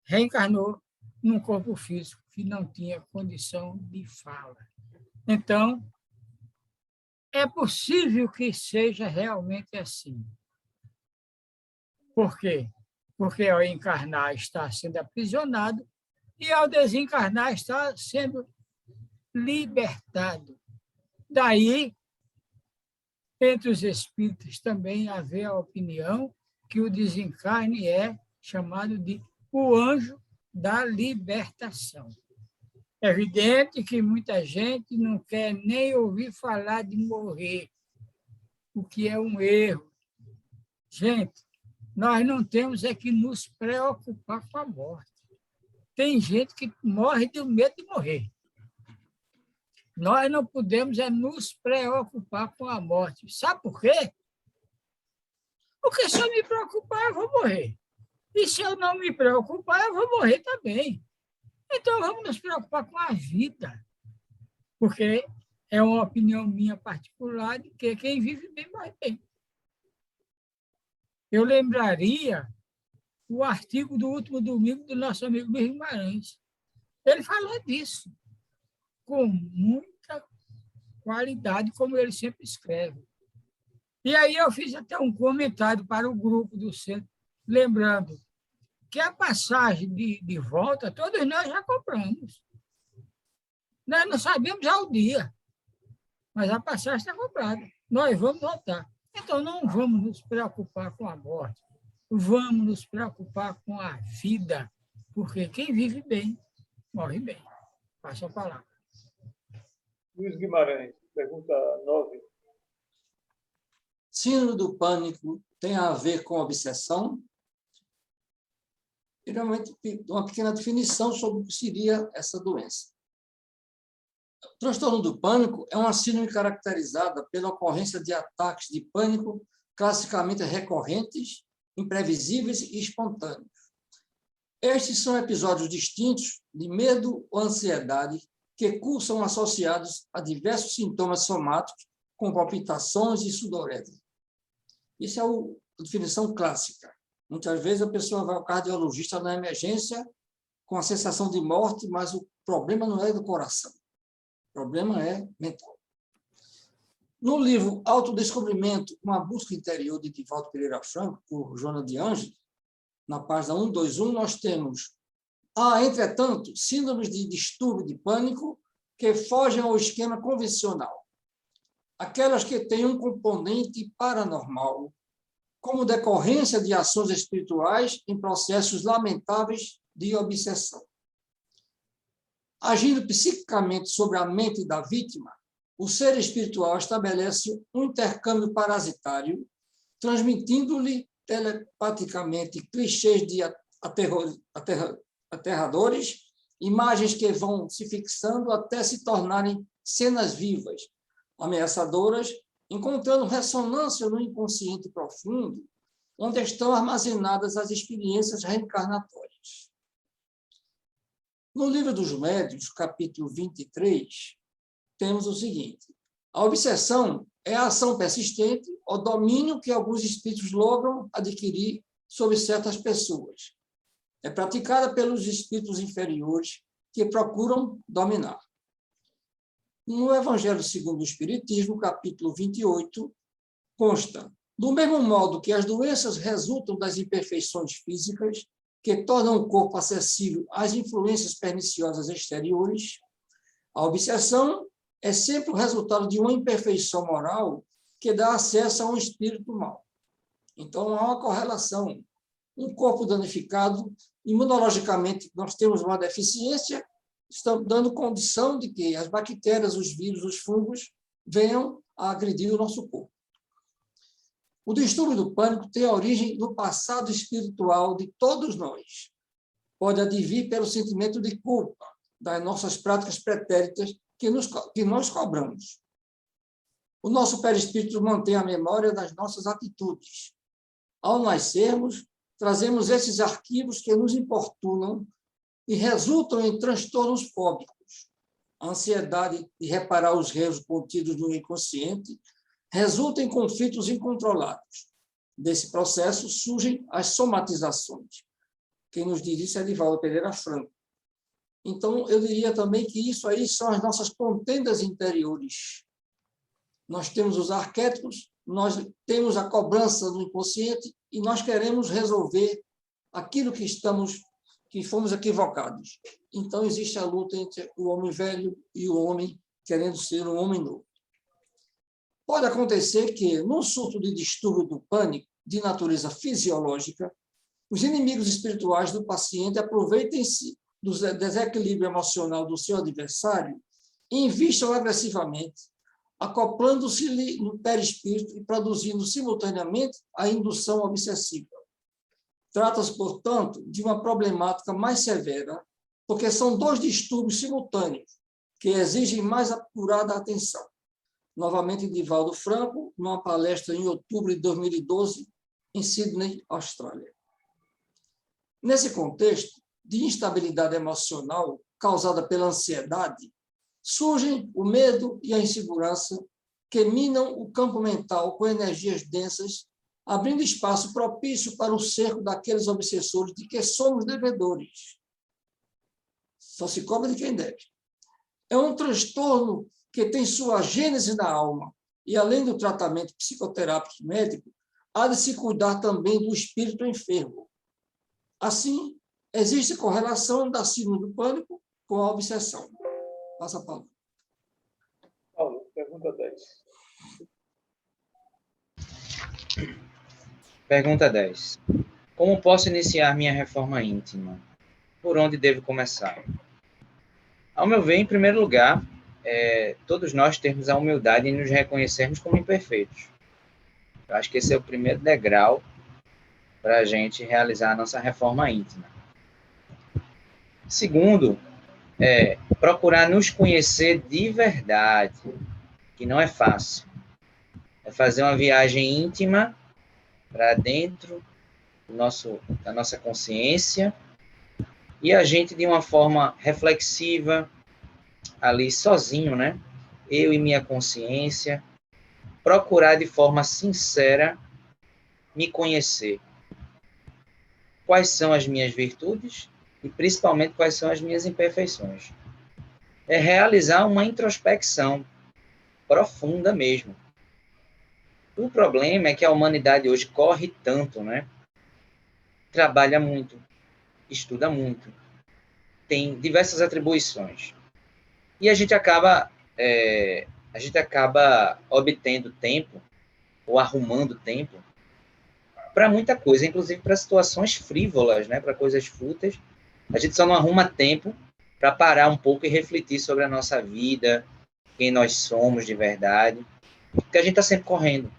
reencarnou num corpo físico que não tinha condição de fala. Então, é possível que seja realmente assim. Por quê? Porque ao encarnar está sendo aprisionado e ao desencarnar está sendo libertado. Daí, entre os espíritos também haver a opinião que o desencarne é chamado de o anjo da libertação. É evidente que muita gente não quer nem ouvir falar de morrer, o que é um erro. Gente, nós não temos é que nos preocupar com a morte. Tem gente que morre de medo de morrer. Nós não podemos é nos preocupar com a morte. Sabe por quê? Porque se eu me preocupar, eu vou morrer. E se eu não me preocupar, eu vou morrer também. Então, vamos nos preocupar com a vida. Porque é uma opinião minha particular de que quem vive bem, morre bem. Eu lembraria o artigo do último domingo do nosso amigo Luiz Guimarães. Ele falou disso com muita qualidade, como ele sempre escreve. E aí eu fiz até um comentário para o grupo do centro, lembrando que a passagem de volta, todos nós já compramos. Nós não sabemos já o dia, mas a passagem está comprada. Nós vamos voltar. Então, não vamos nos preocupar com a morte, vamos nos preocupar com a vida, porque quem vive bem, morre bem. Passa a palavra. Luiz Guimarães, pergunta 9. Síndrome do pânico tem a ver com obsessão? Geralmente, uma pequena definição sobre o que seria essa doença. O transtorno do pânico é uma síndrome caracterizada pela ocorrência de ataques de pânico classicamente recorrentes, imprevisíveis e espontâneos. Estes são episódios distintos de medo ou ansiedade que cursam associados a diversos sintomas somáticos, com palpitações e sudorese. Isso é a definição clássica. Muitas vezes a pessoa vai ao cardiologista na emergência com a sensação de morte, mas o problema não é do coração. O problema é mental. No livro Autodescobrimento, uma busca interior, de Divaldo Pereira Franco, por Joana de Ângeles, na página 121, nós temos: há, entretanto, síndromes de distúrbio de pânico que fogem ao esquema convencional. Aquelas que têm um componente paranormal, como decorrência de ações espirituais em processos lamentáveis de obsessão. Agindo psiquicamente sobre a mente da vítima, o ser espiritual estabelece um intercâmbio parasitário, transmitindo-lhe telepaticamente clichês de aterradores, imagens que vão se fixando até se tornarem cenas vivas, ameaçadoras, encontrando ressonância no inconsciente profundo onde estão armazenadas as experiências reencarnatórias. No Livro dos Médiuns, capítulo 23, temos o seguinte: a obsessão é a ação persistente ou domínio que alguns espíritos logram adquirir sobre certas pessoas. É praticada pelos espíritos inferiores que procuram dominar. No Evangelho segundo o Espiritismo, capítulo 28, consta: do mesmo modo que as doenças resultam das imperfeições físicas, que tornam o corpo acessível às influências perniciosas exteriores, a obsessão é sempre o resultado de uma imperfeição moral que dá acesso a um espírito mau. Então, há uma correlação. Um corpo danificado, imunologicamente, nós temos uma deficiência, estamos dando condição de que as bactérias, os vírus, os fungos venham a agredir o nosso corpo. O distúrbio do pânico tem origem no passado espiritual de todos nós. Pode advir pelo sentimento de culpa das nossas práticas pretéritas que nós cobramos. O nosso perispírito mantém a memória das nossas atitudes. Ao nascermos, trazemos esses arquivos que nos importunam e resultam em transtornos fóbicos. A ansiedade de reparar os erros contidos no inconsciente resulta em conflitos incontrolados. Desse processo surgem as somatizações. Quem nos diz isso é Divaldo Pereira Franco. Então, eu diria também que isso aí são as nossas contendas interiores. Nós temos os arquétipos, nós temos a cobrança do inconsciente e nós queremos resolver aquilo que fomos equivocados. Então, existe a luta entre o homem velho e o homem querendo ser um homem novo. Pode acontecer que, num surto de distúrbio do pânico, de natureza fisiológica, os inimigos espirituais do paciente aproveitem-se do desequilíbrio emocional do seu adversário e invistam agressivamente, acoplando-se-lhe no perispírito e produzindo simultaneamente a indução obsessiva. Trata-se, portanto, de uma problemática mais severa, porque são dois distúrbios simultâneos que exigem mais apurada atenção. Novamente, Divaldo Franco, numa palestra em outubro de 2012, em Sydney, Austrália. Nesse contexto de instabilidade emocional causada pela ansiedade, surgem o medo e a insegurança que minam o campo mental com energias densas, abrindo espaço propício para o cerco daqueles obsessores de que somos devedores. Só se cobra de quem deve. É um transtorno que tem sua gênese na alma e, além do tratamento psicoterápico médico, há de se cuidar também do espírito enfermo. Assim, existe correlação da síndrome do pânico com a obsessão. Passa a palavra. Paulo, pergunta 10. Pergunta 10. Como posso iniciar minha reforma íntima? Por onde devo começar? Ao meu ver, em primeiro lugar, todos nós termos a humildade em nos reconhecermos como imperfeitos. Eu acho que esse é o primeiro degrau para a gente realizar a nossa reforma íntima. Segundo, procurar nos conhecer de verdade, que não é fácil. É fazer uma viagem íntima para dentro da nossa consciência e a gente, de uma forma reflexiva, ali sozinho, né? Eu e minha consciência, procurar de forma sincera me conhecer. Quais são as minhas virtudes e, principalmente, quais são as minhas imperfeições. É realizar uma introspecção profunda mesmo. O problema é que a humanidade hoje corre tanto, né? Trabalha muito, estuda muito, tem diversas atribuições. E a gente acaba obtendo tempo, ou arrumando tempo, para muita coisa, inclusive para situações frívolas, né? Para coisas fúteis. A gente só não arruma tempo para parar um pouco e refletir sobre a nossa vida, quem nós somos de verdade, porque a gente está sempre correndo.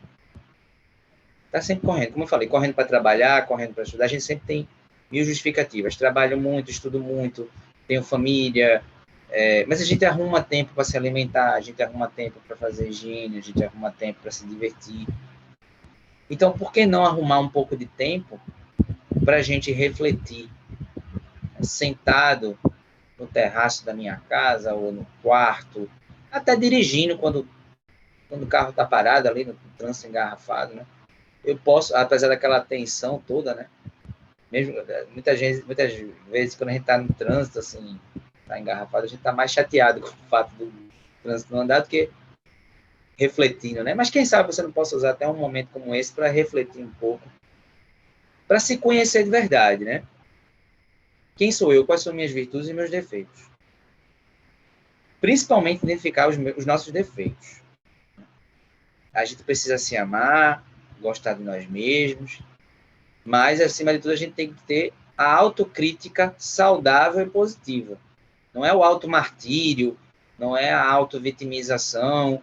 Está sempre correndo, como eu falei, correndo para trabalhar, correndo para estudar, a gente sempre tem mil justificativas. Trabalho muito, estudo muito, tenho família, mas a gente arruma tempo para se alimentar, a gente arruma tempo para fazer higiene, a gente arruma tempo para se divertir. Então, por que não arrumar um pouco de tempo para a gente refletir, sentado no terraço da minha casa ou no quarto, até dirigindo quando o carro está parado ali no trânsito engarrafado, né? Eu posso, apesar daquela tensão toda, né? Mesmo, muitas vezes quando a gente está no trânsito, assim, está engarrafado, a gente está mais chateado com o fato do trânsito não andar do que refletindo, né? Mas quem sabe você não possa usar até um momento como esse para refletir um pouco, para se conhecer de verdade, né? Quem sou eu? Quais são minhas virtudes e meus defeitos? Principalmente identificar os nossos defeitos. A gente precisa se amar, gostar de nós mesmos, mas, acima de tudo, a gente tem que ter a autocrítica saudável e positiva. Não é o automartírio, não é a autovitimização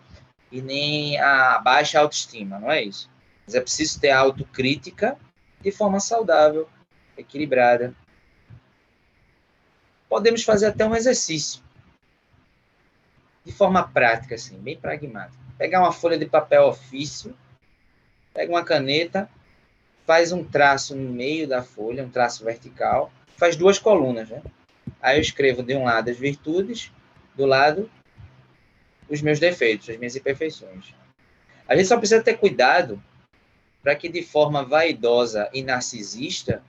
e nem a baixa autoestima, não é isso. Mas é preciso ter a autocrítica de forma saudável, equilibrada. Podemos fazer até um exercício de forma prática, assim, bem pragmática. Pegar uma folha de papel ofício, pega uma caneta, faz um traço no meio da folha, um traço vertical, faz 2 colunas, né? Aí eu escrevo de um lado as virtudes, do lado os meus defeitos, as minhas imperfeições. A gente só precisa ter cuidado para que de forma vaidosa e narcisista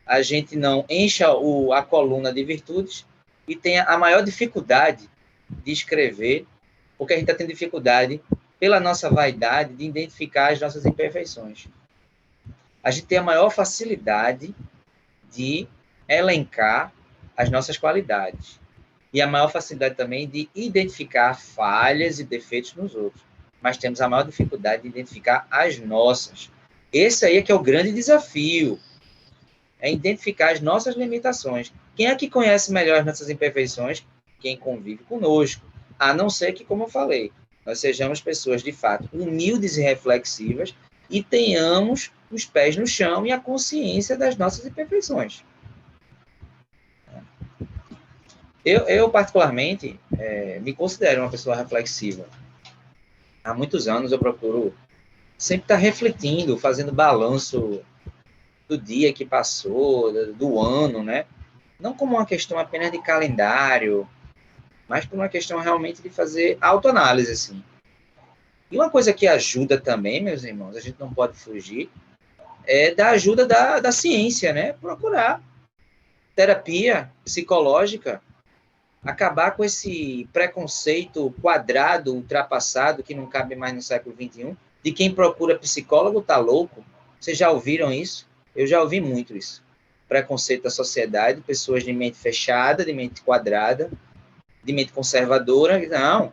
a gente não encha a coluna de virtudes e tenha a maior dificuldade de escrever, porque a gente está tendo dificuldade, pela nossa vaidade, de identificar as nossas imperfeições. A gente tem a maior facilidade de elencar as nossas qualidades. E a maior facilidade também de identificar falhas e defeitos nos outros. Mas temos a maior dificuldade de identificar as nossas. Esse aí é que é o grande desafio. É identificar as nossas limitações. Quem é que conhece melhor as nossas imperfeições? Quem convive conosco. A não ser que, como eu falei, nós sejamos pessoas, de fato, humildes e reflexivas e tenhamos os pés no chão e a consciência das nossas imperfeições. Eu particularmente, me considero uma pessoa reflexiva. Há muitos anos eu procuro sempre estar refletindo, fazendo balanço do dia que passou, do ano, né? Não como uma questão apenas de calendário, mas por uma questão realmente de fazer autoanálise, assim. E uma coisa que ajuda também, meus irmãos, a gente não pode fugir, é da ajuda da ciência, né? Procurar terapia psicológica, acabar com esse preconceito quadrado, ultrapassado, que não cabe mais no século XXI, de quem procura psicólogo tá louco. Vocês já ouviram isso? Eu já ouvi muito isso. Preconceito da sociedade, pessoas de mente fechada, de mente quadrada, de mente conservadora. Não,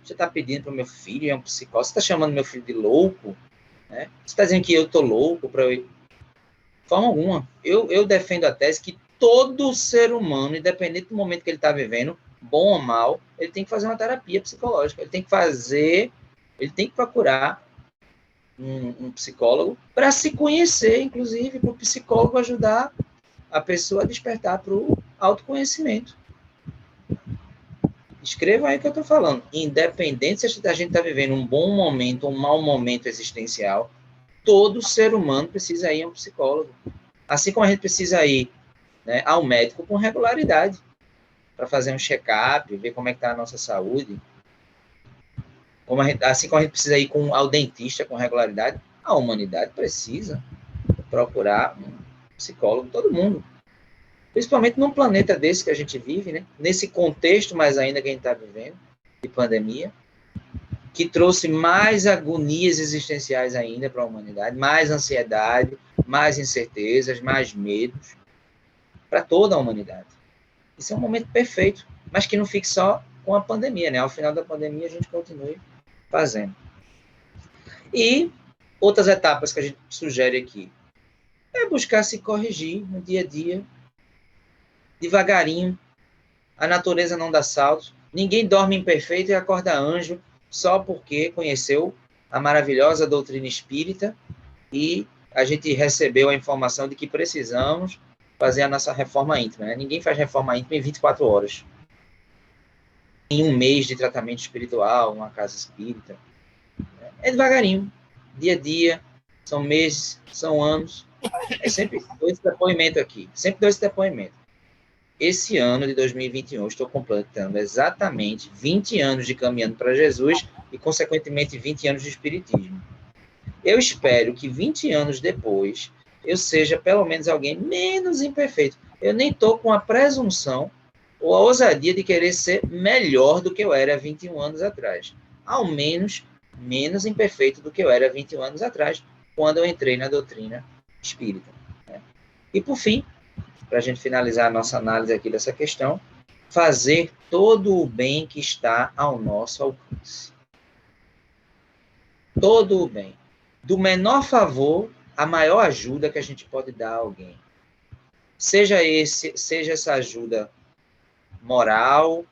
você está pedindo para o meu filho, é um psicólogo, você está chamando meu filho de louco, né? Você está dizendo que eu estou louco para eu... De forma alguma. Eu defendo a tese que todo ser humano, independente do momento que ele está vivendo, bom ou mal, ele tem que fazer uma terapia psicológica. Ele tem que procurar um psicólogo para se conhecer, inclusive, para o psicólogo ajudar a pessoa a despertar para o autoconhecimento. Escreva aí o que eu estou falando. Independente se a gente está vivendo um bom momento ou um mau momento existencial, todo ser humano precisa ir a um psicólogo. Assim como a gente precisa ir, né, ao médico com regularidade, para fazer um check-up, ver como é que está a nossa saúde. Assim como a gente precisa ir ao dentista com regularidade, a humanidade precisa procurar um psicólogo, todo mundo. Principalmente num planeta desse que a gente vive, né? Nesse contexto mais ainda que a gente está vivendo, de pandemia, que trouxe mais agonias existenciais ainda para a humanidade, mais ansiedade, mais incertezas, mais medos, para toda a humanidade. Isso é um momento perfeito, mas que não fique só com a pandemia, né? Ao final da pandemia a gente continue fazendo. E outras etapas que a gente sugere aqui é buscar se corrigir no dia a dia, devagarinho. A natureza não dá saltos. Ninguém dorme imperfeito e acorda anjo só porque conheceu a maravilhosa doutrina espírita e a gente recebeu a informação de que precisamos fazer a nossa reforma íntima, né? Ninguém faz reforma íntima em 24 horas. Em um mês de tratamento espiritual, uma casa espírita. É devagarinho, dia a dia, são meses, são anos. É sempre dou esse depoimento aqui, sempre dou esse depoimento. Esse ano de 2021, eu estou completando exatamente 20 anos de caminhando para Jesus e, consequentemente, 20 anos de espiritismo. Eu espero que 20 anos depois eu seja pelo menos alguém menos imperfeito. Eu nem estou com a presunção ou a ousadia de querer ser melhor do que eu era há 21 anos atrás. Ao menos menos imperfeito do que eu era há 21 anos atrás, quando eu entrei na doutrina espírita. E, por fim, para a gente finalizar a nossa análise aqui dessa questão, fazer todo o bem que está ao nosso alcance. Todo o bem. Do menor favor à maior ajuda que a gente pode dar a alguém. Seja essa ajuda moral,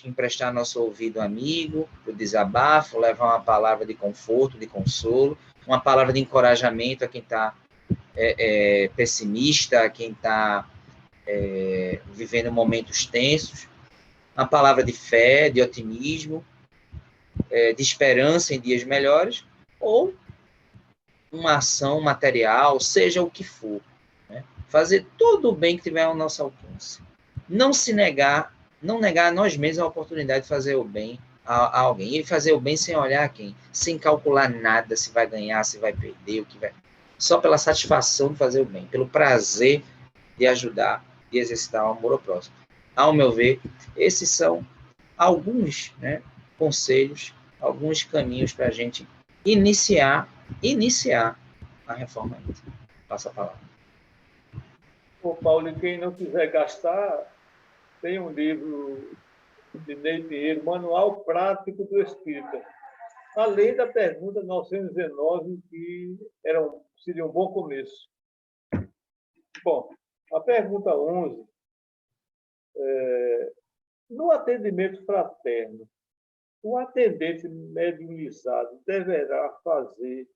emprestar nosso ouvido amigo, o desabafo, levar uma palavra de conforto, de consolo, uma palavra de encorajamento a quem está pessimista, a quem está vivendo momentos tensos, uma palavra de fé, de otimismo, de esperança em dias melhores, ou uma ação material, seja o que for. Né? Fazer todo o bem que tiver ao nosso alcance. Não se negar, não negar a nós mesmos a oportunidade de fazer o bem a alguém. E fazer o bem sem olhar a quem, sem calcular nada, se vai ganhar, se vai perder, o que vai. Só pela satisfação de fazer o bem, pelo prazer de ajudar, de exercitar o amor ao próximo. Ao meu ver, esses são alguns, né, conselhos, alguns caminhos para a gente iniciar a reforma íntima. Passa a palavra. Ô, Paulo, e quem não quiser gastar, tem um livro de Ney Pinheiro, Manual Prático do Espírita. Além da pergunta 919, que seria um bom começo. Bom, a pergunta 11, no atendimento fraterno, o atendente mediunizado deverá fazer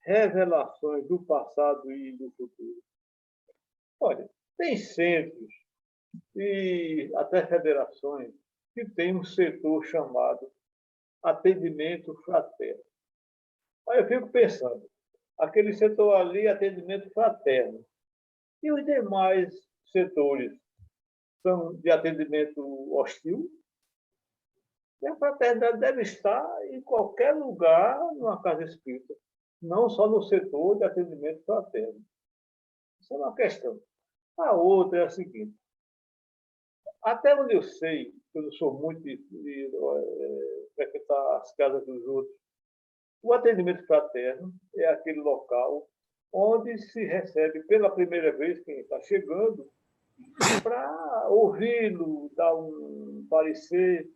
revelações do passado e do futuro? Olha, tem centros e até federações que têm um setor chamado atendimento fraterno. Aí eu fico pensando, aquele setor ali, atendimento fraterno, e os demais setores são de atendimento hostil? E a fraternidade deve estar em qualquer lugar numa casa espírita, não só no setor de atendimento fraterno. Isso é uma questão. A outra é a seguinte: até onde eu sei, eu não sou muito de frequentar as casas dos outros, o atendimento fraterno é aquele local onde se recebe pela primeira vez quem está chegando para ouvi-lo, dar um parecer,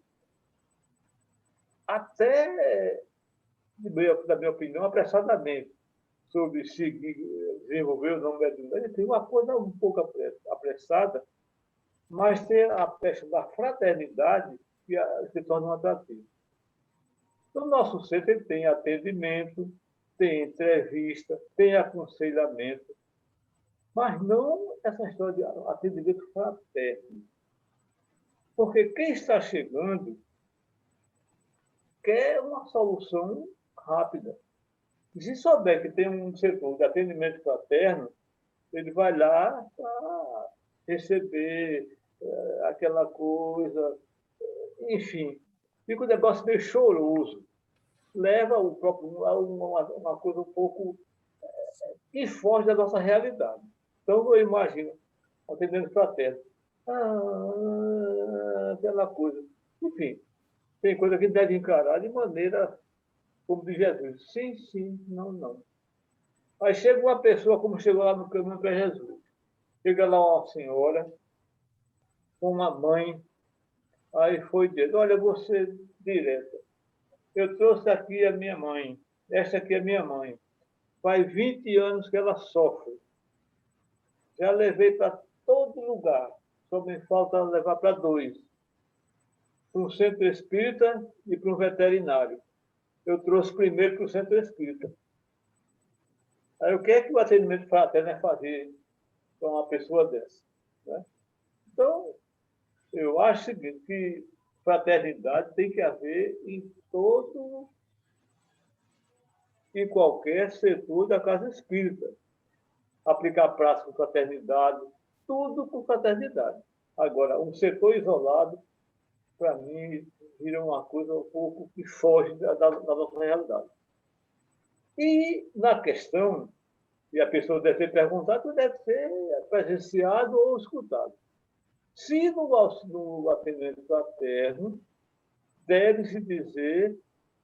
até, da minha opinião, apressadamente, sobre se desenvolver ou não mediunidade. Tem uma coisa um pouco apressada, mas tem a questão da fraternidade que se torna um atrativo. No nosso centro ele tem atendimento, tem entrevista, tem aconselhamento, mas não essa história de atendimento fraterno. Porque quem está chegando quer uma solução rápida. E se souber que tem um setor de atendimento fraterno, ele vai lá para receber aquela coisa, enfim, fica um negócio meio choroso. Leva o próprio a uma coisa um pouco que foge da nossa realidade. Então, eu imagino, atendendo fraterno, aquela coisa. Enfim, tem coisa que deve encarar de maneira como de Jesus. Sim, sim, não, não. Aí chega uma pessoa, como chegou lá no caminho para Jesus. Chega lá uma senhora, uma mãe, aí foi dizer, olha, você direta. Eu trouxe aqui a minha mãe. Esta aqui é minha mãe. Faz 20 anos que ela sofre. Já levei para todo lugar. Só me falta levar para 2. Para um centro espírita e para um veterinário. Eu trouxe primeiro para o centro espírita. Aí o que é que o atendimento fraterno é fazer para uma pessoa dessa? Né? Então, eu acho o seguinte, que fraternidade tem que haver em em qualquer setor da casa espírita. Aplicar prazo com fraternidade, tudo com fraternidade. Agora, um setor isolado, para mim, vira uma coisa um pouco que foge da nossa realidade. E na questão, e a pessoa deve ter perguntado, deve ser presenciado ou escutado. Se no atendimento fraterno, deve-se dizer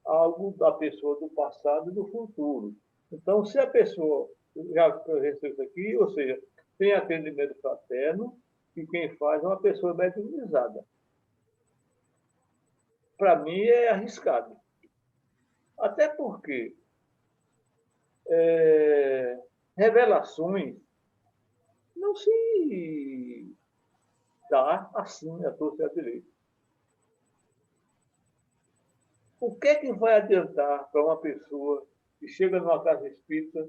algo da pessoa do passado e do futuro. Então, se a pessoa já presenciou isso aqui, ou seja, tem atendimento fraterno, e quem faz é uma pessoa mediunizada. Para mim, é arriscado. Até porque revelações não se dá assim a torcer a direito. O que é que vai adiantar para uma pessoa que chega numa casa espírita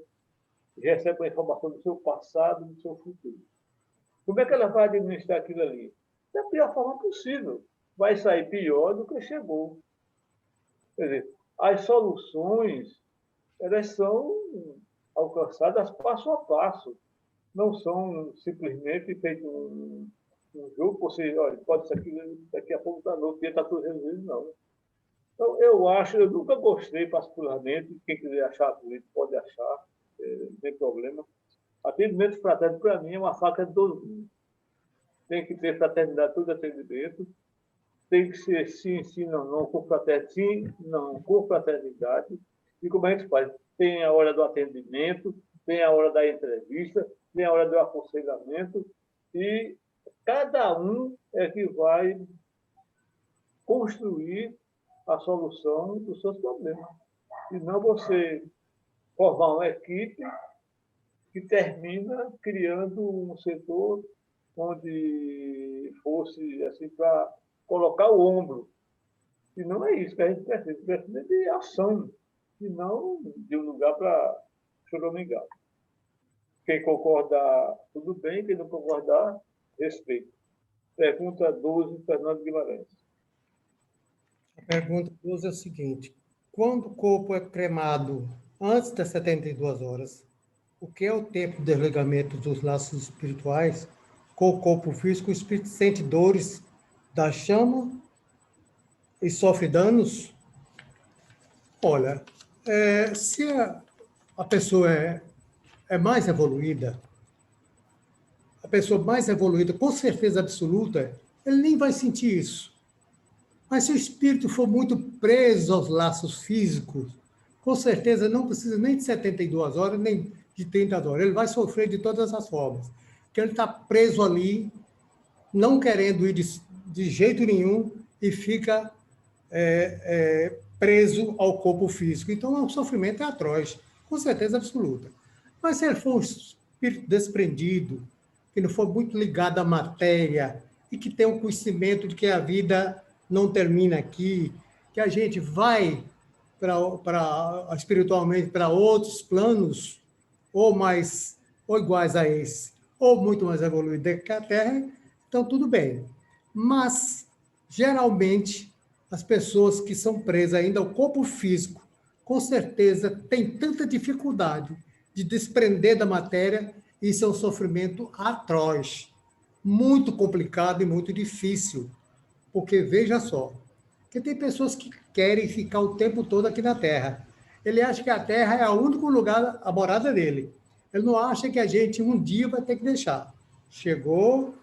e recebe a informação do seu passado e do seu futuro? Como é que ela vai administrar aquilo ali? Da pior forma possível. Vai sair pior do que chegou. Quer dizer, as soluções, elas são alcançadas passo a passo. Não são simplesmente feito um jogo, você, olha, pode ser que daqui a pouco da noite está tudo resolvido, não. Então, eu nunca gostei particularmente, quem quiser achar bonito pode achar, não tem problema. Atendimento fraterno, para mim, é uma faca de dois gumes. Tem que ter fraternidade, todo atendimento. Tem que ser sim, sim, não, não, com fraternidade, sim, não, com fraternidade. E como a gente faz? Tem a hora do atendimento, tem a hora da entrevista, tem a hora do aconselhamento, e cada um é que vai construir a solução dos seus problemas. E não você formar uma equipe que termina criando um setor onde fosse assim para colocar o ombro. E não é isso que a gente precisa de ação, e não de um lugar para choramingar. Quem concordar, tudo bem, quem não concordar, respeito. Pergunta 12, Fernando Guimarães. A pergunta 12 é o seguinte: quando o corpo é cremado antes das 72 horas, o que é o tempo de desligamento dos laços espirituais com o corpo físico? O espírito sente dores da chama e sofre danos? Olha, se a pessoa é mais evoluída, a pessoa mais evoluída, com certeza absoluta, ele nem vai sentir isso. Mas se o espírito for muito preso aos laços físicos, com certeza não precisa nem de 72 horas, nem de 30 horas. Ele vai sofrer de todas as formas. Porque ele está preso ali, não querendo ir de jeito nenhum, e fica preso ao corpo físico. Então, o sofrimento é atroz, com certeza absoluta. Mas se ele for um espírito desprendido, que não for muito ligado à matéria, e que tem um conhecimento de que a vida não termina aqui, que a gente vai espiritualmente para outros planos, ou iguais a esse, ou muito mais evoluído que a Terra, então tudo bem. Mas, geralmente, as pessoas que são presas ainda ao corpo físico, com certeza, têm tanta dificuldade de desprender da matéria, isso é um sofrimento atroz, muito complicado e muito difícil. Porque, veja só, que tem pessoas que querem ficar o tempo todo aqui na Terra. Ele acha que a Terra é o único lugar, a morada dele. Ele não acha que a gente um dia vai ter que deixar. Chegou,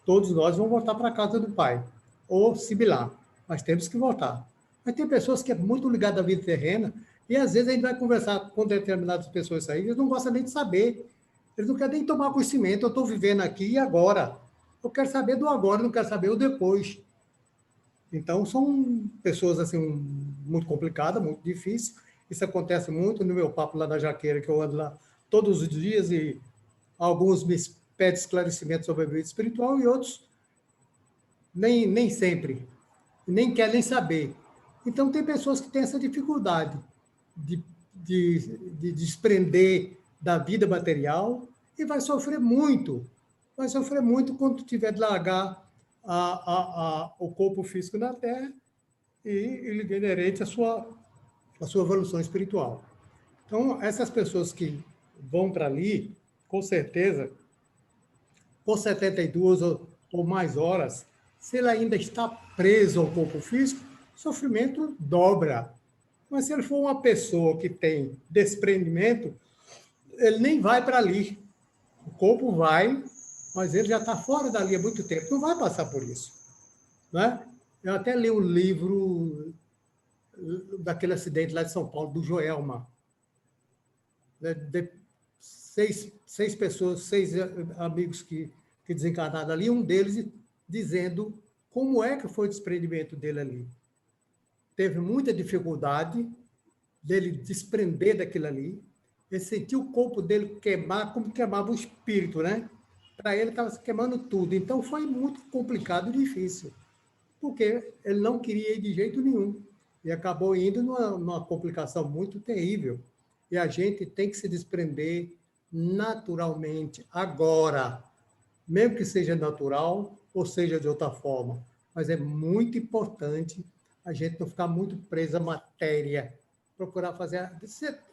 todos nós vamos voltar para a casa do Pai, ou similar, mas temos que voltar. Mas tem pessoas que é muito ligada à vida terrena, e às vezes a gente vai conversar com determinadas pessoas aí, eles não gostam nem de saber, eles não querem nem tomar conhecimento, eu estou vivendo aqui e agora. Eu quero saber do agora, não quero saber o depois. Então, são pessoas assim, muito complicadas, muito difíceis. Isso acontece muito no meu papo lá na Jaqueira, que eu ando lá todos os dias, e alguns me pedem esclarecimento sobre a vida espiritual e outros nem sempre, nem querem saber. Então, tem pessoas que têm essa dificuldade de desprender da vida material e vai sofrer muito quando tiver de largar o corpo físico na Terra e ele inerente à sua evolução espiritual. Então, essas pessoas que vão para ali, com certeza, por 72 ou mais horas, se ele ainda está preso ao corpo físico, o sofrimento dobra. Mas se ele for uma pessoa que tem desprendimento, ele nem vai para ali. O corpo vai, mas ele já está fora dali há muito tempo. Não vai passar por isso. Né? Eu até li um livro daquele acidente lá de São Paulo, do Joelma. Seis pessoas, seis amigos que desencarnaram ali, um deles dizendo como é que foi o desprendimento dele ali. Teve muita dificuldade dele desprender daquilo ali. Ele sentiu o corpo dele queimar, como queimava o espírito, né? Para ele estava se queimando tudo. Então foi muito complicado e difícil, porque ele não queria ir de jeito nenhum. E acabou indo numa complicação muito terrível. E a gente tem que se desprender naturalmente, agora, mesmo que seja natural ou seja de outra forma. Mas é muito importante a gente não ficar muito preso à matéria, procurar fazer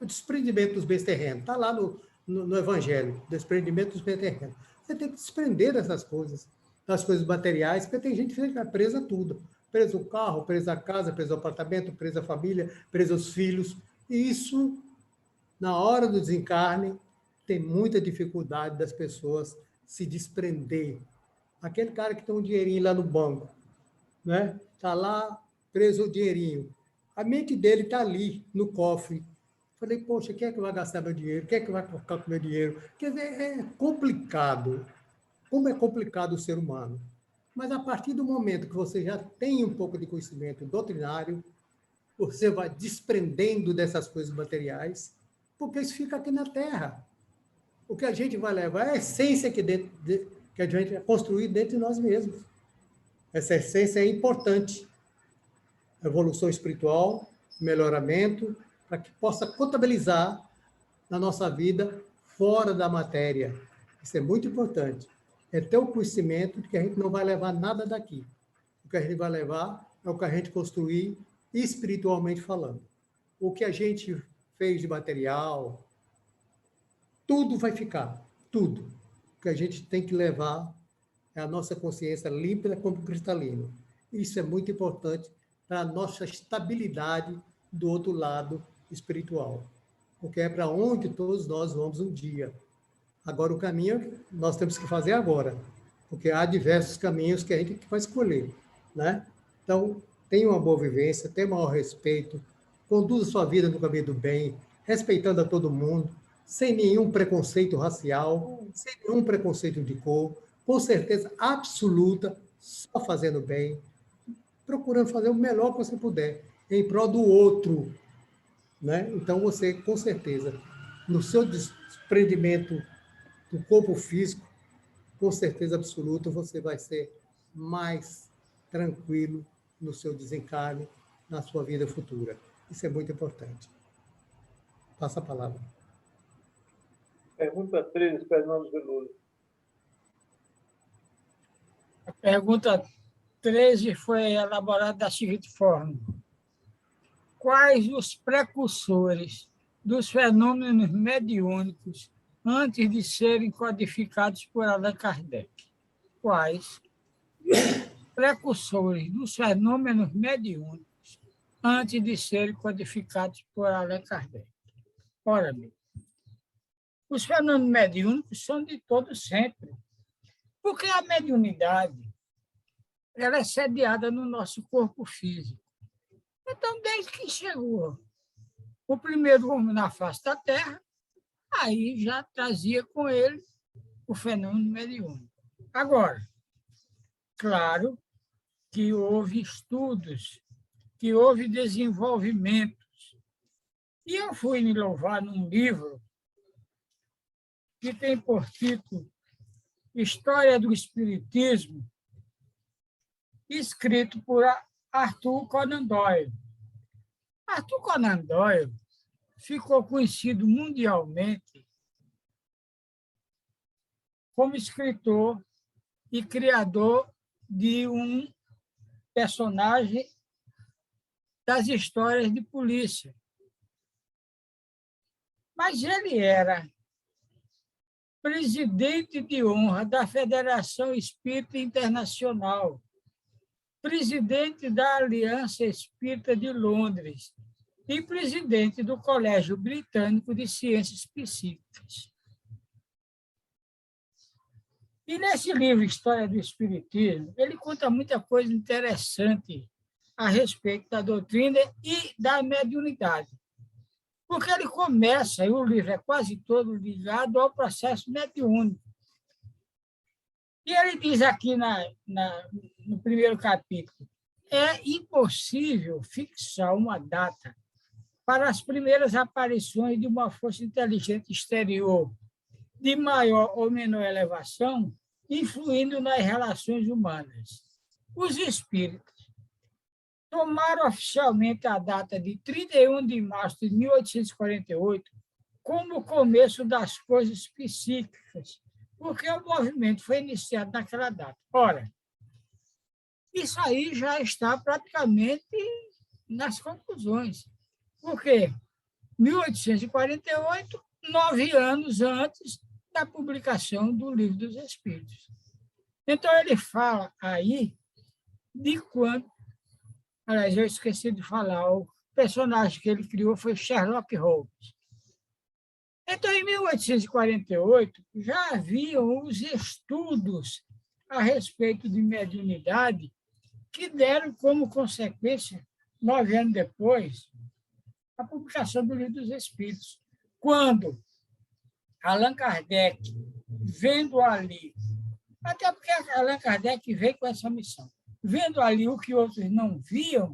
o desprendimento dos bens terrenos. Está lá no Evangelho, desprendimento dos bens terrenos. Você tem que desprender dessas coisas, das coisas materiais, porque tem gente que fica presa a tudo. Preso ao carro, preso à casa, preso ao apartamento, preso à família, preso aos filhos. E isso, na hora do desencarne, tem muita dificuldade das pessoas se desprender. Aquele cara que tem um dinheirinho lá no banco, né? Está lá preso o dinheirinho. A mente dele está ali, no cofre. Falei, poxa, quem é que vai gastar meu dinheiro? Quem é que vai ficar com meu dinheiro? Quer dizer, é complicado. Como é complicado o ser humano. Mas a partir do momento que você já tem um pouco de conhecimento doutrinário, você vai desprendendo dessas coisas materiais, porque isso fica aqui na Terra. O que a gente vai levar é a essência que a gente vai construir dentro de nós mesmos. Essa essência é importante. Evolução espiritual, melhoramento, para que possa contabilizar na nossa vida fora da matéria. Isso é muito importante. É ter o conhecimento de que a gente não vai levar nada daqui. O que a gente vai levar é o que a gente construir espiritualmente falando. O que a gente fez de material, tudo vai ficar, tudo. O que a gente tem que levar é a nossa consciência límpida como cristalino. Isso é muito importante para a nossa estabilidade do outro lado espiritual, porque é para onde todos nós vamos um dia. Agora, o caminho nós temos que fazer agora, porque há diversos caminhos que a gente vai escolher, né? Então, tenha uma boa vivência, tenha maior respeito, conduza sua vida no caminho do bem, respeitando a todo mundo, sem nenhum preconceito racial, sem nenhum preconceito de cor, com certeza absoluta, só fazendo bem, procurando fazer o melhor que você puder, em prol do outro, né? Então, você, com certeza, no seu desprendimento do corpo físico, com certeza absoluta, você vai ser mais tranquilo no seu desencarne, na sua vida futura. Isso é muito importante. Passa a palavra. Pergunta 13, Fernando Veloso. A pergunta 13 foi elaborada da seguinte forma: quais os precursores dos fenômenos mediúnicos antes de serem codificados por Allan Kardec? Quais precursores dos fenômenos mediúnicos antes de serem codificados por Allan Kardec? Ora bem, os fenômenos mediúnicos são de todo sempre, porque a mediunidade ela é sediada no nosso corpo físico. Então, desde que chegou o primeiro homem na face da Terra, aí já trazia com ele o fenômeno mediúnico. Agora, claro que houve estudos, que houve desenvolvimentos. E eu fui me louvar num livro que tem por título História do Espiritismo, escrito por Arthur Conan Doyle. Arthur Conan Doyle ficou conhecido mundialmente como escritor e criador de um personagem das histórias de polícia. Mas ele era presidente de honra da Federação Espírita Internacional, presidente da Aliança Espírita de Londres e presidente do Colégio Britânico de Ciências Psíquicas. E nesse livro, História do Espiritismo, ele conta muita coisa interessante a respeito da doutrina e da mediunidade. Porque ele começa, e o livro é quase todo ligado ao processo mediúnico. E ele diz aqui no primeiro capítulo, é impossível fixar uma data para as primeiras aparições de uma força inteligente exterior de maior ou menor elevação, influindo nas relações humanas. Os espíritos tomaram oficialmente a data de 31 de março de 1848 como o começo das coisas psíquicas, porque o movimento foi iniciado naquela data. Ora, isso aí já está praticamente nas conclusões, porque 1848, 9 anos antes da publicação do Livro dos Espíritos. Então, ele fala aí de quando... Aliás, eu esqueci de falar, o personagem que ele criou foi Sherlock Holmes. Então, em 1848, já haviam os estudos a respeito de mediunidade que deram como consequência, 9 anos depois, a publicação do Livro dos Espíritos, quando Allan Kardec, vendo ali, até porque Allan Kardec veio com essa missão, vendo ali o que outros não viam,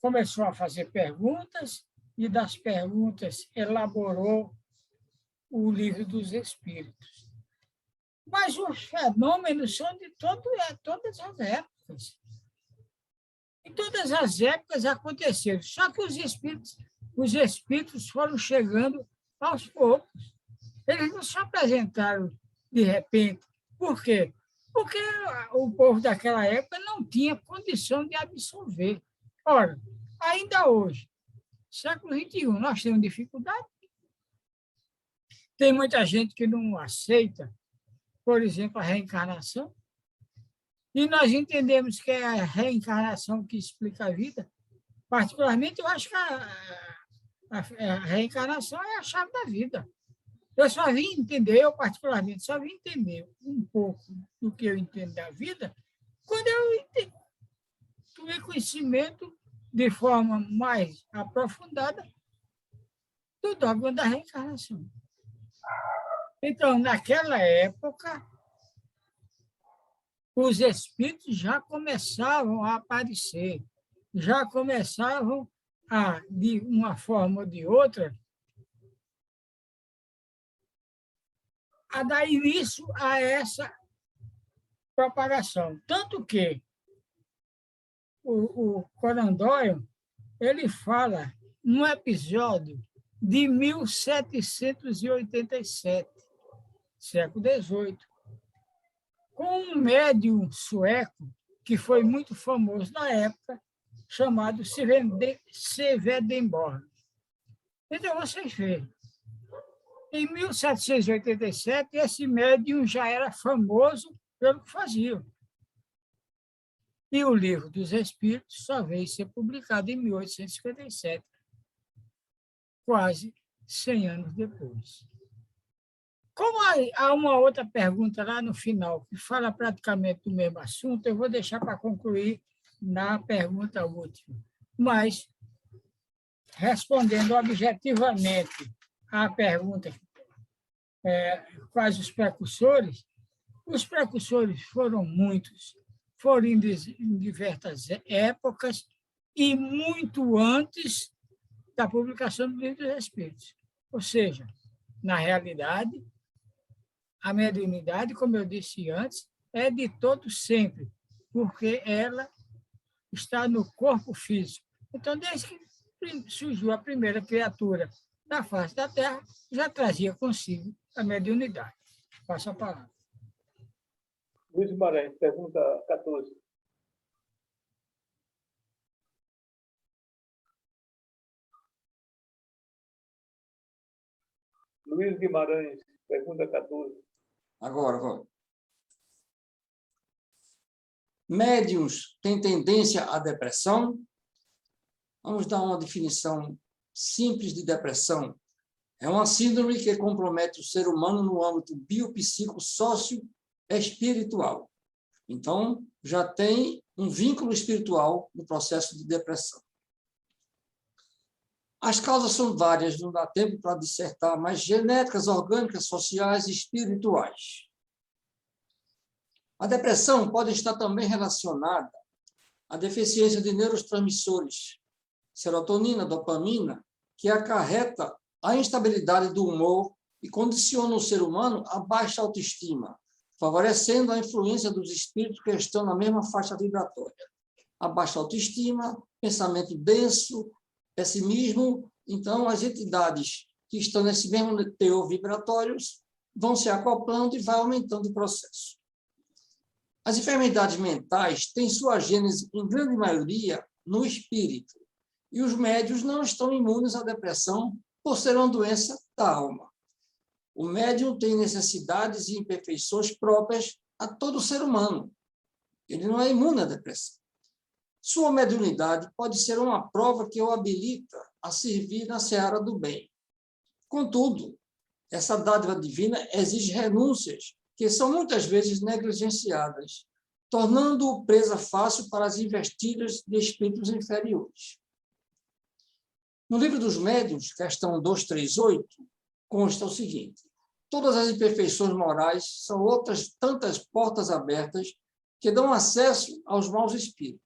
começou a fazer perguntas e das perguntas elaborou o Livro dos Espíritos. Mas os fenômenos são de todas as épocas. Em todas as épocas aconteceram, só que os espíritos foram chegando aos poucos. Eles não se apresentaram de repente. Por quê? Porque o povo daquela época não tinha condição de absorver. Ora, ainda hoje, século XXI, nós temos dificuldade. Tem muita gente que não aceita, por exemplo, a reencarnação. E nós entendemos que é a reencarnação que explica a vida. Particularmente, eu acho que a reencarnação é a chave da vida. Eu só vim entender, eu particularmente, só vim entender um pouco do que eu entendo da vida quando eu tomei conhecimento de forma mais aprofundada do dogma da reencarnação. Então, naquela época, os espíritos já começavam a aparecer, já começavam a, de uma forma ou de outra, a dar início a essa propagação. Tanto que o Conan Doyle, ele fala num episódio de 1787, século XVIII, com um médium sueco que foi muito famoso na época, chamado Swedenborg. Então, vocês veem, em 1787, esse médium já era famoso pelo que fazia. E o Livro dos Espíritos só veio ser publicado em 1857, quase 100 anos depois. Como há uma outra pergunta lá no final, que fala praticamente do mesmo assunto, eu vou deixar para concluir na pergunta última. Mas, respondendo objetivamente à pergunta quais os precursores foram muitos, foram em diversas épocas e muito antes da publicação do Livro dos Espíritos. Ou seja, na realidade, a mediunidade, como eu disse antes, é de todos sempre, porque ela está no corpo físico. Então, desde que surgiu a primeira criatura na face da Terra, já trazia consigo a mediunidade. Passa a palavra. Luiz Guimarães, pergunta 14. Luiz Guimarães, pergunta 14. Agora. Médiuns têm tendência à depressão? Vamos dar uma definição simples de depressão. É uma síndrome que compromete o ser humano no âmbito biopsico-sócio-espiritual. Então, já tem um vínculo espiritual no processo de depressão. As causas são várias, não dá tempo para dissertar, mas genéticas, orgânicas, sociais e espirituais. A depressão pode estar também relacionada à deficiência de neurotransmissores, serotonina, dopamina, que acarreta a instabilidade do humor e condiciona o ser humano a baixa autoestima, favorecendo a influência dos espíritos que estão na mesma faixa vibratória. A baixa autoestima, pensamento denso, pessimismo. Então, as entidades que estão nesse mesmo teor vibratório vão se acoplando e vai aumentando o processo. As enfermidades mentais têm sua gênese, em grande maioria, no espírito, e os médiuns não estão imunes à depressão por ser uma doença da alma. O médium tem necessidades e imperfeições próprias a todo ser humano. Ele não é imune à depressão. Sua mediunidade pode ser uma prova que o habilita a servir na seara do bem. Contudo, essa dádiva divina exige renúncias que são muitas vezes negligenciadas, tornando-o presa fácil para as investidas de espíritos inferiores. No livro dos médiuns, questão 238, consta o seguinte: todas as imperfeições morais são outras tantas portas abertas que dão acesso aos maus espíritos.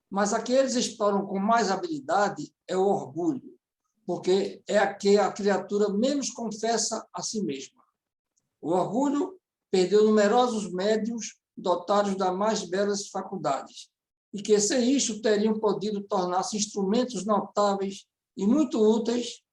Mas a que eles exploram com mais habilidade é o orgulho, porque é a que a criatura menos confessa a si mesma. O orgulho perdeu numerosos médiuns dotados das mais belas faculdades, e que, sem isso, teriam podido tornar-se instrumentos notáveis e muito úteis,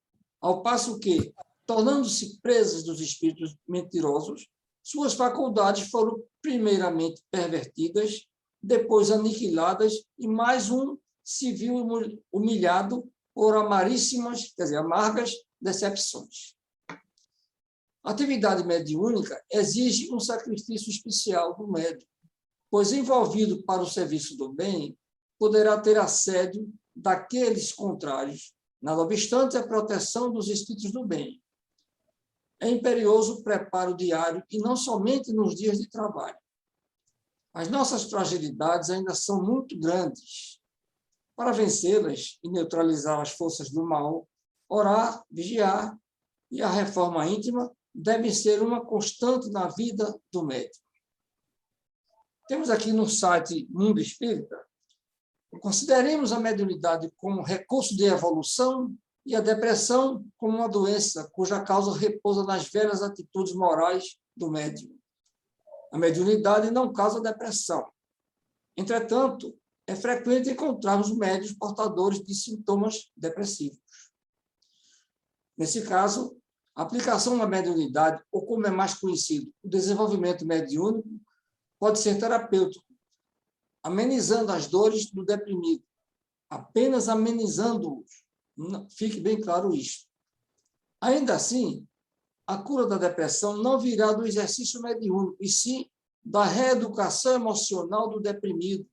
ao passo que, tornando-se presas dos espíritos mentirosos, suas faculdades foram primeiramente pervertidas, depois aniquiladas, e mais um se viu humilhado por amargas decepções. A atividade mediúnica exige um sacrifício especial do médium, pois, envolvido para o serviço do bem, poderá ter assédio daqueles contrários, nada obstante a proteção dos espíritos do bem. É imperioso o preparo diário, e não somente nos dias de trabalho. As nossas fragilidades ainda são muito grandes. Para vencê-las e neutralizar as forças do mal, orar, vigiar e a reforma íntima devem ser uma constante na vida do médium. Temos aqui no site Mundo Espírita: consideremos a mediunidade como recurso de evolução e a depressão como uma doença cuja causa repousa nas velhas atitudes morais do médium. A mediunidade não causa depressão. Entretanto, é frequente encontrarmos médiuns portadores de sintomas depressivos. Nesse caso, a aplicação da mediunidade, ou como é mais conhecido, o desenvolvimento mediúnico, pode ser terapêutico, amenizando as dores do deprimido, apenas amenizando-os. Fique bem claro isso. Ainda assim, a cura da depressão não virá do exercício mediúnico, e sim da reeducação emocional do deprimido,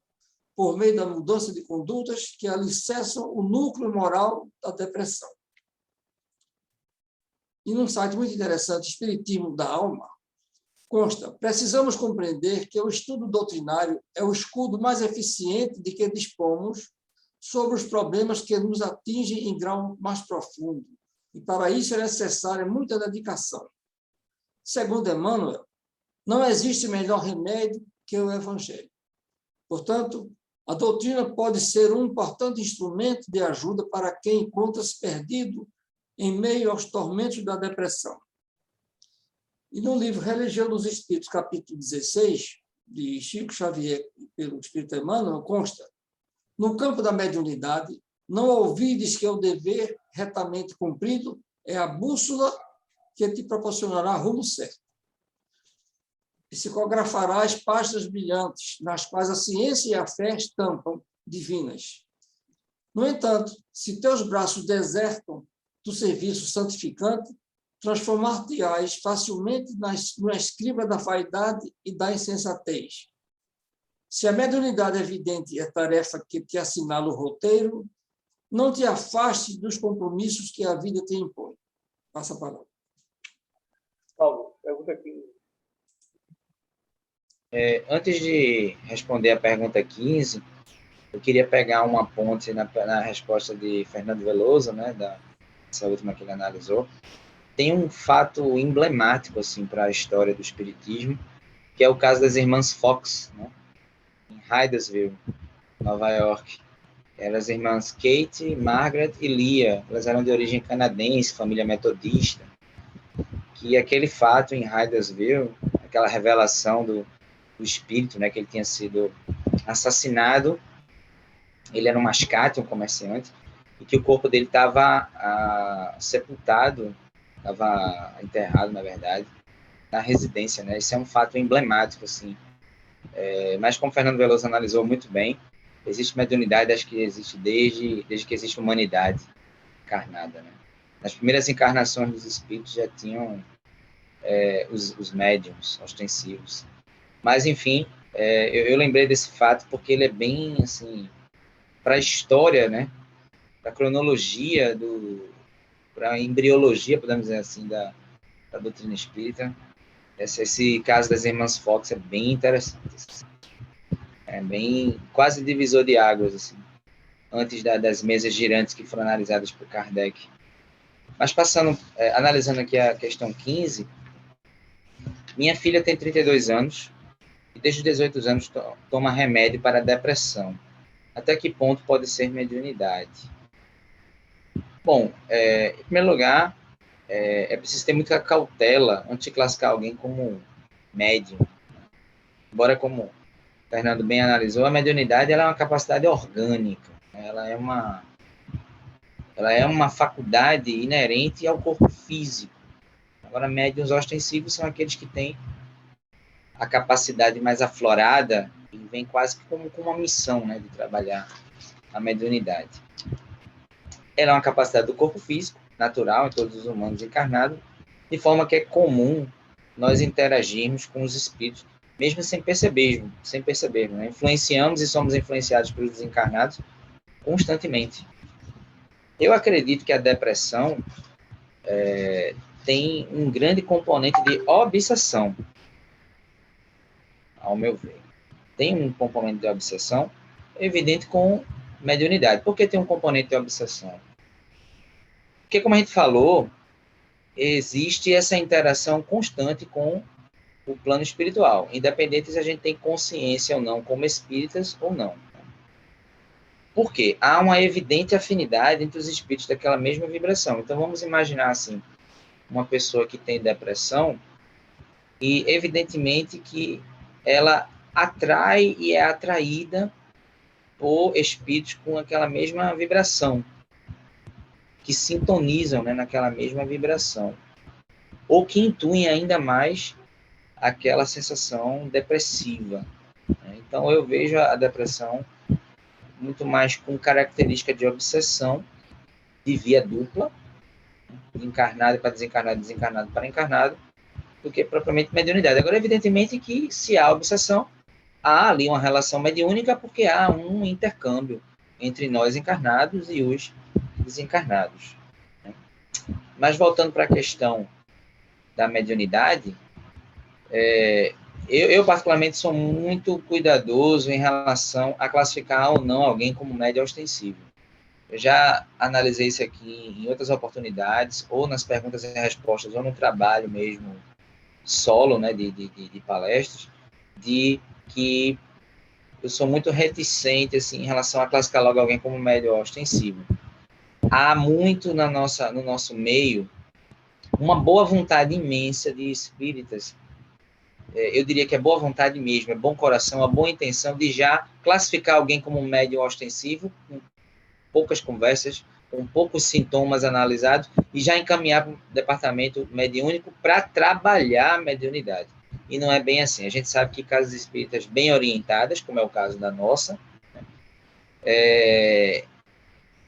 por meio da mudança de condutas que alicerçam o núcleo moral da depressão. E num site muito interessante, Espiritismo da Alma, consta: precisamos compreender que o estudo doutrinário é o escudo mais eficiente de que dispomos sobre os problemas que nos atingem em grau mais profundo, e para isso é necessária muita dedicação. Segundo Emmanuel, não existe melhor remédio que o Evangelho. Portanto, a doutrina pode ser um importante instrumento de ajuda para quem encontra-se perdido em meio aos tormentos da depressão. E no livro Religião dos Espíritos, capítulo 16, de Chico Xavier, pelo Espírito Emmanuel, consta: no campo da mediunidade, não ouvides que o dever retamente cumprido é a bússola que te proporcionará rumo certo. Psicografarás pastas brilhantes, nas quais a ciência e a fé estampam divinas. No entanto, se teus braços desertam do serviço santificante, transformar-te-ás facilmente na escriba da vaidade e da insensatez. Se a mediunidade evidente é tarefa que te assinala o roteiro, não te afaste dos compromissos que a vida te impõe. Passa a palavra. Paulo, pergunta aqui. Antes de responder a pergunta 15, eu queria pegar uma ponte na resposta de Fernando Veloso, né, dessa última que ele analisou. Tem um fato emblemático assim, para a história do Espiritismo, que é o caso das irmãs Fox, né, em Hydesville, Nova York. Eram as irmãs Kate, Margaret e Leah. Elas eram de origem canadense, família metodista. Que aquele fato em Hydesville, aquela revelação do espírito, né, que ele tinha sido assassinado, ele era um mascate, um comerciante, e que o corpo dele estava sepultado, estava enterrado, na verdade, na residência, né? Esse é um fato emblemático, assim. Mas como o Fernando Veloso analisou muito bem, existe mediunidade, acho que existe desde que existe humanidade encarnada, né? Nas primeiras encarnações dos espíritos já tinham os médiums ostensivos. Mas, enfim, eu lembrei desse fato porque ele é bem, assim, para a história, né? Para a cronologia, para a embriologia, podemos dizer assim, da doutrina espírita. Esse caso das irmãs Fox é bem interessante. É bem, quase divisor de águas, assim, antes das mesas girantes que foram analisadas por Kardec. Mas analisando aqui a questão 15, minha filha tem 32 anos e desde os 18 anos toma remédio para depressão. Até que ponto pode ser mediunidade? Bom, em primeiro lugar, é preciso ter muita cautela antes de classificar alguém como médium. Embora, como o Fernando bem analisou, a mediunidade ela é uma capacidade orgânica. Ela é uma faculdade inerente ao corpo físico. Agora, médiuns ostensivos são aqueles que têm a capacidade mais aflorada e vem quase que como uma missão, né, de trabalhar a mediunidade. Ela é uma capacidade do corpo físico, natural em todos os humanos encarnados, de forma que é comum nós interagirmos com os espíritos, mesmo sem perceber, né? Influenciamos e somos influenciados pelos desencarnados constantemente. Eu acredito que a depressão tem um grande componente de obsessão, ao meu ver. Tem um componente de obsessão evidente com mediunidade. Por que tem um componente de obsessão? Porque, como a gente falou, existe essa interação constante com o plano espiritual, independente se a gente tem consciência ou não, como espíritas ou não. Por quê? Há uma evidente afinidade entre os espíritos daquela mesma vibração. Então, vamos imaginar assim, uma pessoa que tem depressão e, evidentemente, que ela atrai e é atraída por espíritos com aquela mesma vibração, que sintonizam, né, naquela mesma vibração, ou que intuem ainda mais aquela sensação depressiva. Né? Então, eu vejo a depressão muito mais com característica de obsessão, de via dupla, de encarnado para desencarnado, desencarnado para encarnado, do que propriamente mediunidade. Agora, evidentemente que se há obsessão, há ali uma relação mediúnica, porque há um intercâmbio entre nós encarnados e os desencarnados. Né? Mas voltando para a questão da mediunidade, eu particularmente sou muito cuidadoso em relação a classificar ou não alguém como médium ostensivo. Eu já analisei isso aqui em outras oportunidades, ou nas perguntas e respostas, ou no trabalho mesmo solo, né, de palestras, de que eu sou muito reticente assim, em relação a classificar logo alguém como médium ostensivo. Há muito no nosso meio uma boa vontade imensa de espíritas, eu diria que é boa vontade mesmo, é bom coração, a boa intenção de já classificar alguém como médium ostensivo, com poucas conversas, com poucos sintomas analisados, e já encaminhar para o departamento mediúnico para trabalhar a mediunidade. E não é bem assim. A gente sabe que casas espíritas bem orientadas, como é o caso da nossa,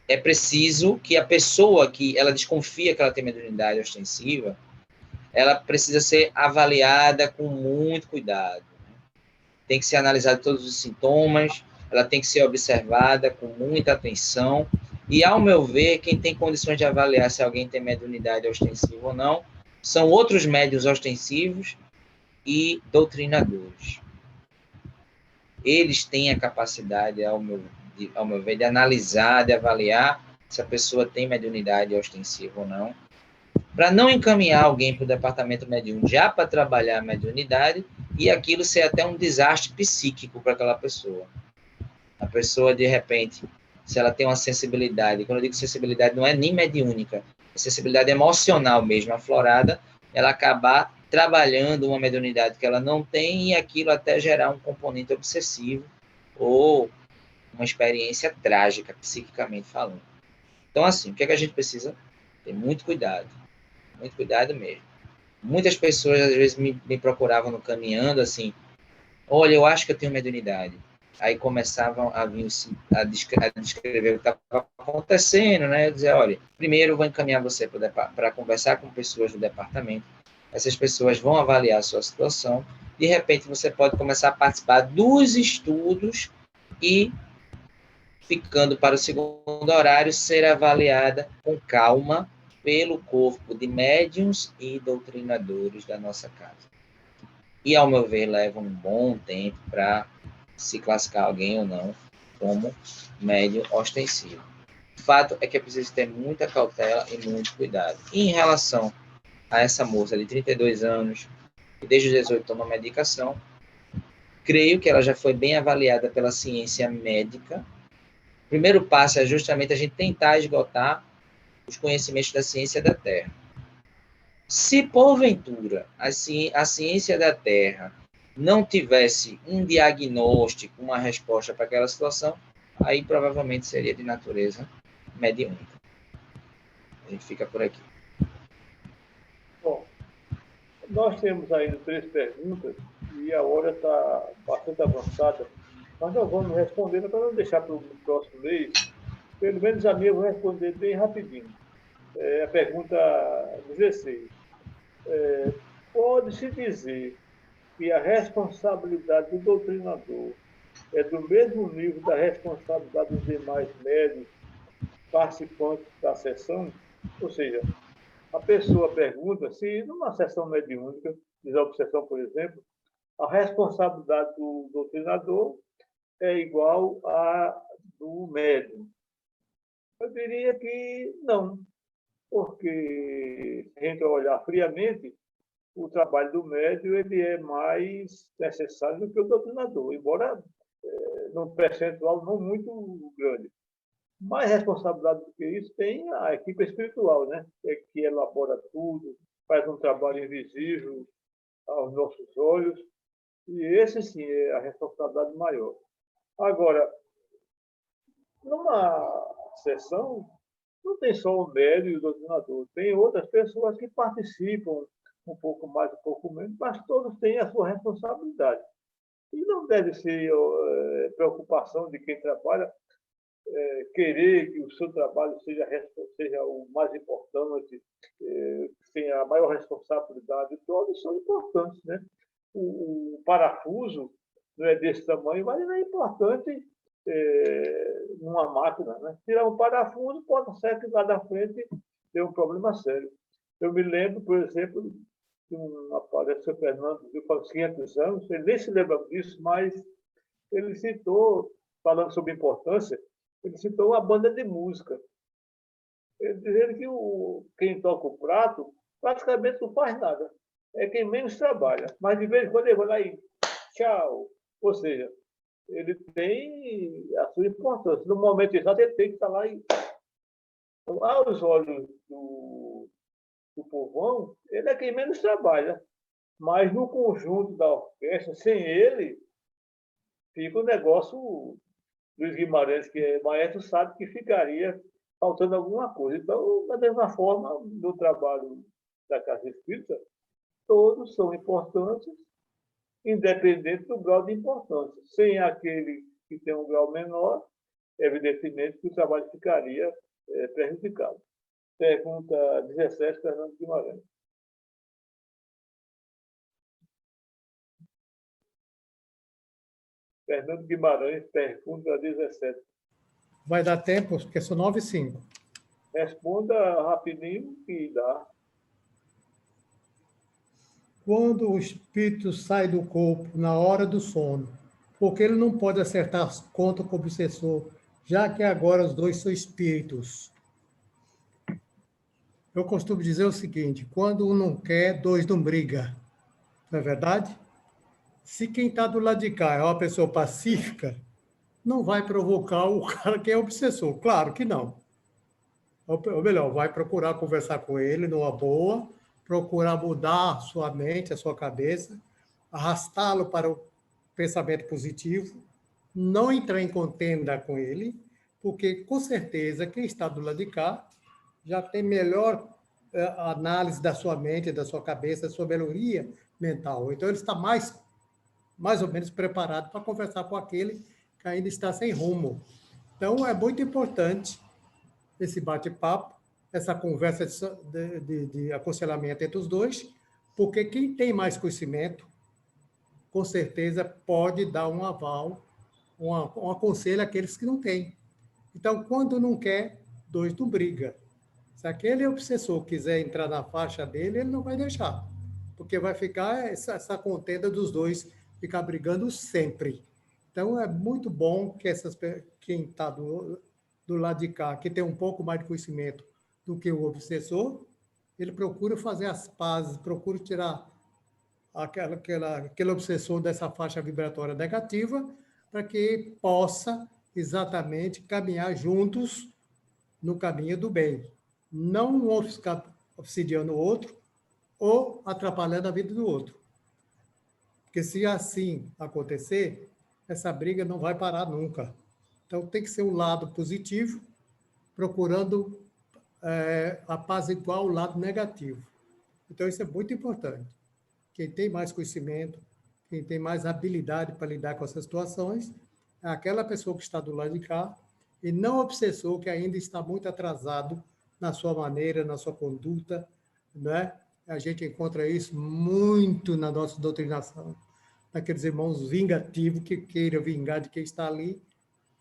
é preciso que a pessoa que ela desconfia que ela tem mediunidade ostensiva, ela precisa ser avaliada com muito cuidado. Tem que ser analisado todos os sintomas, ela tem que ser observada com muita atenção. E, ao meu ver, quem tem condições de avaliar se alguém tem mediunidade ostensiva ou não, são outros médiuns ostensivos e doutrinadores. Eles têm a capacidade, ao meu ver, de analisar, de avaliar se a pessoa tem mediunidade ostensiva ou não, para não encaminhar alguém para o departamento mediúnico já para trabalhar a mediunidade e aquilo ser até um desastre psíquico para aquela pessoa. A pessoa, de repente, se ela tem uma sensibilidade, quando eu digo sensibilidade, não é nem mediúnica, é sensibilidade emocional mesmo, aflorada, ela acabar trabalhando uma mediunidade que ela não tem e aquilo até gerar um componente obsessivo ou uma experiência trágica, psiquicamente falando. Então, assim, o que é que a gente precisa? Ter muito cuidado mesmo. Muitas pessoas, às vezes, me procuravam no caminhando, assim, olha, eu acho que eu tenho mediunidade. Aí começavam a vir a descrever o que estava acontecendo, né? Eu dizia, olha, primeiro eu vou encaminhar você para conversar com pessoas do departamento. Essas pessoas vão avaliar a sua situação. De repente, você pode começar a participar dos estudos e, ficando para o segundo horário, ser avaliada com calma pelo corpo de médiuns e doutrinadores da nossa casa. E, ao meu ver, leva um bom tempo para se classificar alguém ou não como médium ostensivo. O fato é que é preciso ter muita cautela e muito cuidado. E em relação a essa moça de 32 anos, que desde os 18 toma medicação, creio que ela já foi bem avaliada pela ciência médica. O primeiro passo é justamente a gente tentar esgotar os conhecimentos da ciência da Terra. Se, porventura, a ciência da Terra não tivesse um diagnóstico, uma resposta para aquela situação, aí provavelmente seria de natureza mediúnica. A gente fica por aqui. Bom, nós temos ainda 3 perguntas e a hora está bastante avançada, mas nós vamos responder para não deixar para o próximo mês. Pelo menos a minha eu vou responder bem rapidinho. A pergunta 16. Pode-se dizer que a responsabilidade do doutrinador é do mesmo nível da responsabilidade dos demais médios participantes da sessão? Ou seja, a pessoa pergunta se, numa sessão mediúnica, desobsessão, por exemplo, a responsabilidade do doutrinador é igual à do médium. Eu diria que não, porque, se a gente olhar friamente, o trabalho do médium ele é mais necessário do que o doutrinador, embora num percentual não muito grande. Mais responsabilidade do que isso tem a equipe espiritual, né? Que elabora tudo, faz um trabalho invisível aos nossos olhos, e esse sim é a responsabilidade maior. Agora, numa sessão, não tem só o médium e o doutrinador, tem outras pessoas que participam, um pouco mais, um pouco menos, mas todos têm a sua responsabilidade. E não deve ser preocupação de quem trabalha querer que o seu trabalho seja o mais importante, tenha a maior responsabilidade. Todos são importantes, né? O parafuso não é desse tamanho, mas ele é importante numa máquina, né? Tirar um parafuso pode ser que lá da frente dê um problema sério. Eu me lembro, por exemplo, de uma palestra do seu Fernando, de 500 anos, ele nem se lembra disso, mas ele citou, falando sobre importância, ele citou uma banda de música. Ele dizendo que quem toca o prato praticamente não faz nada. É quem menos trabalha. Mas de vez em quando ele vai lá e tchau. Ou seja, ele tem a sua importância. No momento exato, ele tem que estar lá e. Aos olhos do povão, ele é quem menos trabalha. Mas no conjunto da orquestra, sem ele, fica o negócio. Luiz Guimarães, que é maestro, sabe que ficaria faltando alguma coisa. Então, da mesma forma, no trabalho da Casa Espírita, todos são importantes, independente do grau de importância. Sem aquele que tem um grau menor, evidentemente que o trabalho ficaria prejudicado. Pergunta 17, Fernando Guimarães. Fernando Guimarães, pergunta 17. Vai dar tempo, porque são 9h05. Responda rapidinho e dá. Quando o espírito sai do corpo na hora do sono, porque ele não pode acertar as contas com o obsessor, já que agora os dois são espíritos. Eu costumo dizer o seguinte: quando um não quer, dois não briga. Não é verdade? Se quem está do lado de cá é uma pessoa pacífica, não vai provocar o cara que é obsessor. Claro que não. Ou melhor, vai procurar conversar com ele numa boa, procurar mudar a sua mente, a sua cabeça, arrastá-lo para o pensamento positivo, não entrar em contenda com ele, porque, com certeza, quem está do lado de cá já tem melhor análise da sua mente, da sua cabeça, da sua melhoria mental. Então, ele está mais ou menos preparado para conversar com aquele que ainda está sem rumo. Então, é muito importante esse bate-papo, essa conversa de aconselhamento entre os dois, porque quem tem mais conhecimento, com certeza, pode dar um aval, um aconselho àqueles que não têm. Então, quando não quer, dois não brigam. Se aquele obsessor quiser entrar na faixa dele, ele não vai deixar, porque vai ficar essa contenda dos dois, ficar brigando sempre. Então, é muito bom que quem está do lado de cá, que tem um pouco mais de conhecimento do que o obsessor, ele procura fazer as pazes, procura tirar aquele obsessor dessa faixa vibratória negativa, para que possa exatamente caminhar juntos no caminho do bem. Não um ficar obsidiando o outro ou atrapalhando a vida do outro. Porque se assim acontecer, essa briga não vai parar nunca. Então, tem que ser um lado positivo, procurando apaziguar o lado negativo. Então, isso é muito importante. Quem tem mais conhecimento, quem tem mais habilidade para lidar com essas situações, é aquela pessoa que está do lado de cá, e não o obsessor que ainda está muito atrasado na sua maneira, na sua conduta, né? A gente encontra isso muito na nossa doutrinação, naqueles irmãos vingativos que queiram vingar de quem está ali,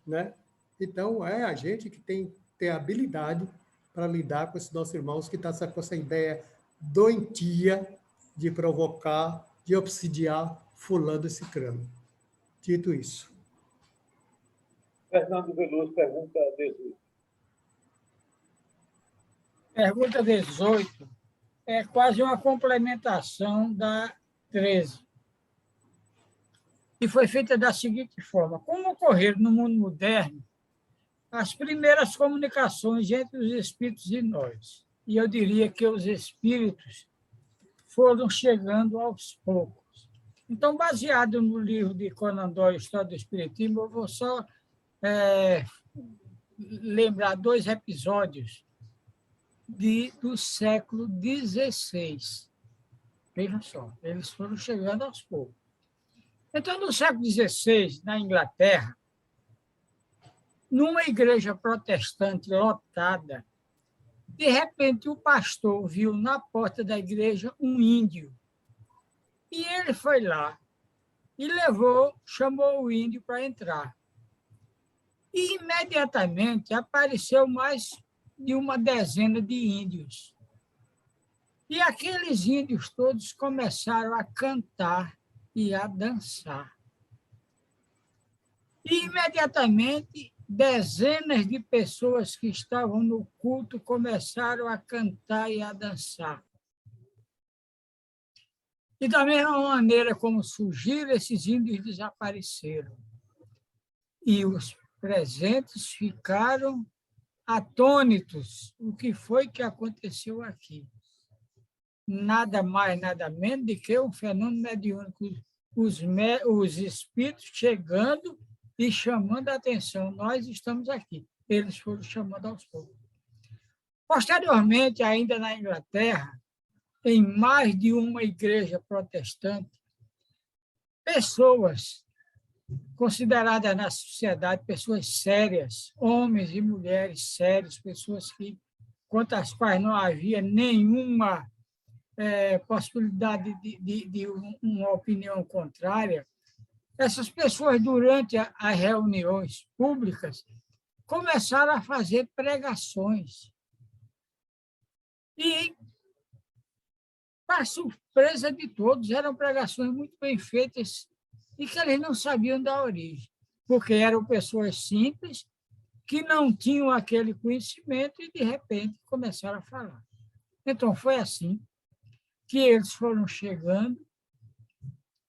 né? Então, é a gente que tem que ter habilidade para lidar com esses nossos irmãos que estão com essa ideia doentia de provocar, de obsidiar fulano e cicrano. Dito isso. Fernando Veloso, pergunta 18. Pergunta 18 é quase uma complementação da 13. E foi feita da seguinte forma: como ocorreram no mundo moderno as primeiras comunicações entre os espíritos e nós? E eu diria que os espíritos foram chegando aos poucos. Então, baseado no livro de Conan Doyle, História do Espiritismo, eu vou só lembrar 2 episódios do século XVI. Vejam só, eles foram chegando aos poucos. Então, no século XVI, na Inglaterra, numa igreja protestante lotada, de repente o pastor viu na porta da igreja um índio. E ele foi lá e chamou o índio para entrar. E imediatamente apareceu mais de uma dezena de índios. E aqueles índios todos começaram a cantar e a dançar. E imediatamente dezenas de pessoas que estavam no culto começaram a cantar e a dançar. E da mesma maneira como surgiram, esses índios desapareceram. E os presentes ficaram atônitos. O que foi que aconteceu aqui? Nada mais, nada menos do que um fenômeno mediúnico. Os espíritos chegando e chamando a atenção. Nós estamos aqui. Eles foram chamando aos poucos. Posteriormente, ainda na Inglaterra, em mais de uma igreja protestante, pessoas consideradas na sociedade pessoas sérias, homens e mulheres sérios, pessoas quanto às quais não havia nenhuma possibilidade de uma opinião contrária. Essas pessoas, durante as reuniões públicas, começaram a fazer pregações. E, para surpresa de todos, eram pregações muito bem feitas e que eles não sabiam da origem, porque eram pessoas simples que não tinham aquele conhecimento e, de repente, começaram a falar. Então, foi assim que eles foram chegando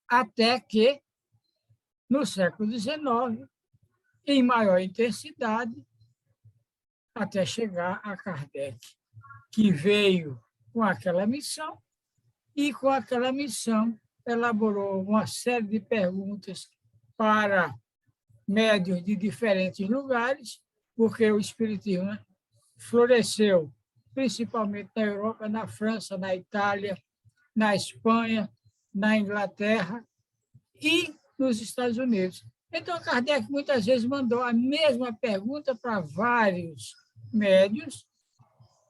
até que, no século XIX, em maior intensidade, até chegar a Kardec, que veio com aquela missão e, com aquela missão, elaborou uma série de perguntas para médiuns de diferentes lugares, porque o espiritismo floresceu principalmente na Europa, na França, na Itália, na Espanha, na Inglaterra e nos Estados Unidos. Então, Kardec muitas vezes mandou a mesma pergunta para vários médiuns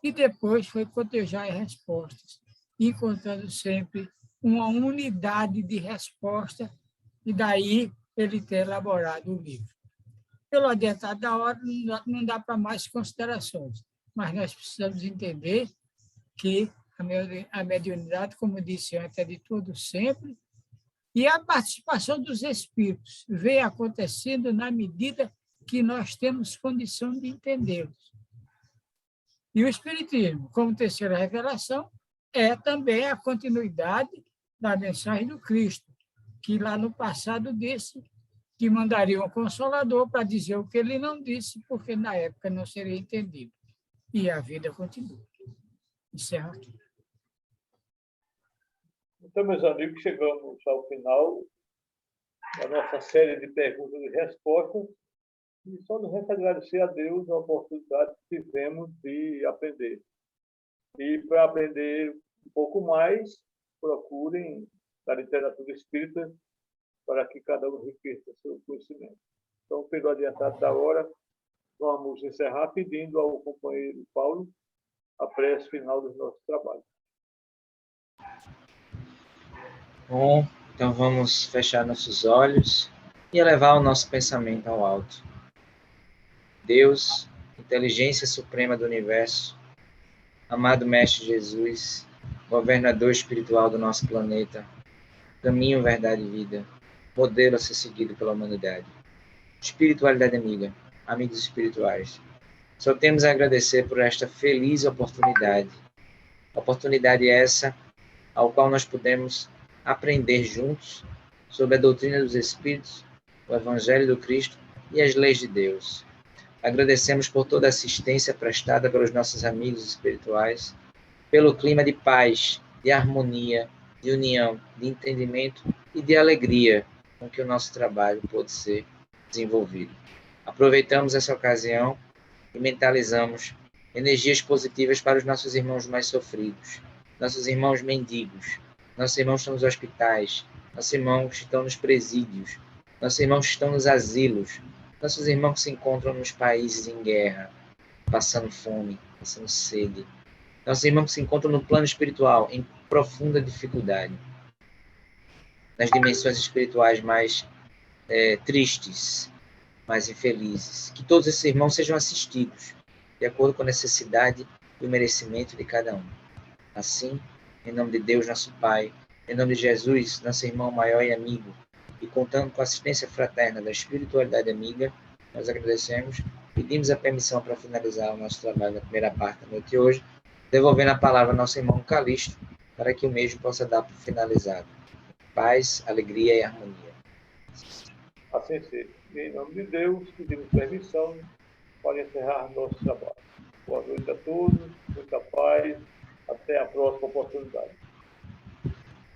e depois foi cotejar as respostas, encontrando sempre uma unidade de resposta, e daí ele ter elaborado o livro. Pelo adiantado da hora, não dá para mais considerações, mas nós precisamos entender que a mediunidade, como disse antes, é de tudo sempre, e a participação dos espíritos vem acontecendo na medida que nós temos condição de entendê-los. E o espiritismo, como terceira revelação, é também a continuidade da mensagem do Cristo, que lá no passado disse que mandaria um consolador para dizer o que ele não disse, porque na época não seria entendido. E a vida continua. Encerro aqui. Então, meus amigos, chegamos ao final da nossa série de perguntas e respostas. E só nos resta agradecer a Deus a oportunidade que tivemos de aprender. E para aprender um pouco mais, procurem na literatura espírita para que cada um enriqueça seu conhecimento. Então, pelo adiantado da hora, vamos encerrar pedindo ao companheiro Paulo a prece final dos nossos trabalhos. Bom, então vamos fechar nossos olhos e elevar o nosso pensamento ao alto. Deus, inteligência suprema do universo, amado Mestre Jesus, governador espiritual do nosso planeta, caminho, verdade e vida, modelo a ser seguido pela humanidade. Espiritualidade amiga, amigos espirituais, só temos a agradecer por esta feliz oportunidade. Oportunidade essa ao qual nós podemos aprender juntos sobre a doutrina dos Espíritos, o Evangelho do Cristo e as leis de Deus. Agradecemos por toda a assistência prestada pelos nossos amigos espirituais, pelo clima de paz, de harmonia, de união, de entendimento e de alegria com que o nosso trabalho pôde ser desenvolvido. Aproveitamos essa ocasião e mentalizamos energias positivas para os nossos irmãos mais sofridos, nossos irmãos mendigos, nossos irmãos que estão nos hospitais, nossos irmãos que estão nos presídios, nossos irmãos que estão nos asilos, nossos irmãos que se encontram nos países em guerra, passando fome, passando sede, nossos irmãos que se encontram no plano espiritual em profunda dificuldade, nas dimensões espirituais mais tristes, mais infelizes. Que todos esses irmãos sejam assistidos, de acordo com a necessidade e o merecimento de cada um. Assim, em nome de Deus, nosso Pai, em nome de Jesus, nosso irmão maior e amigo, e contando com a assistência fraterna da espiritualidade amiga, nós agradecemos, pedimos a permissão para finalizar o nosso trabalho na primeira parte da noite de hoje, devolvendo a palavra ao nosso irmão Calixto, para que o mesmo possa dar por finalizado. Paz, alegria e harmonia. Assim seja. Em nome de Deus, pedimos permissão para encerrar nosso trabalho. Boa noite a todos, muita paz, até a próxima oportunidade.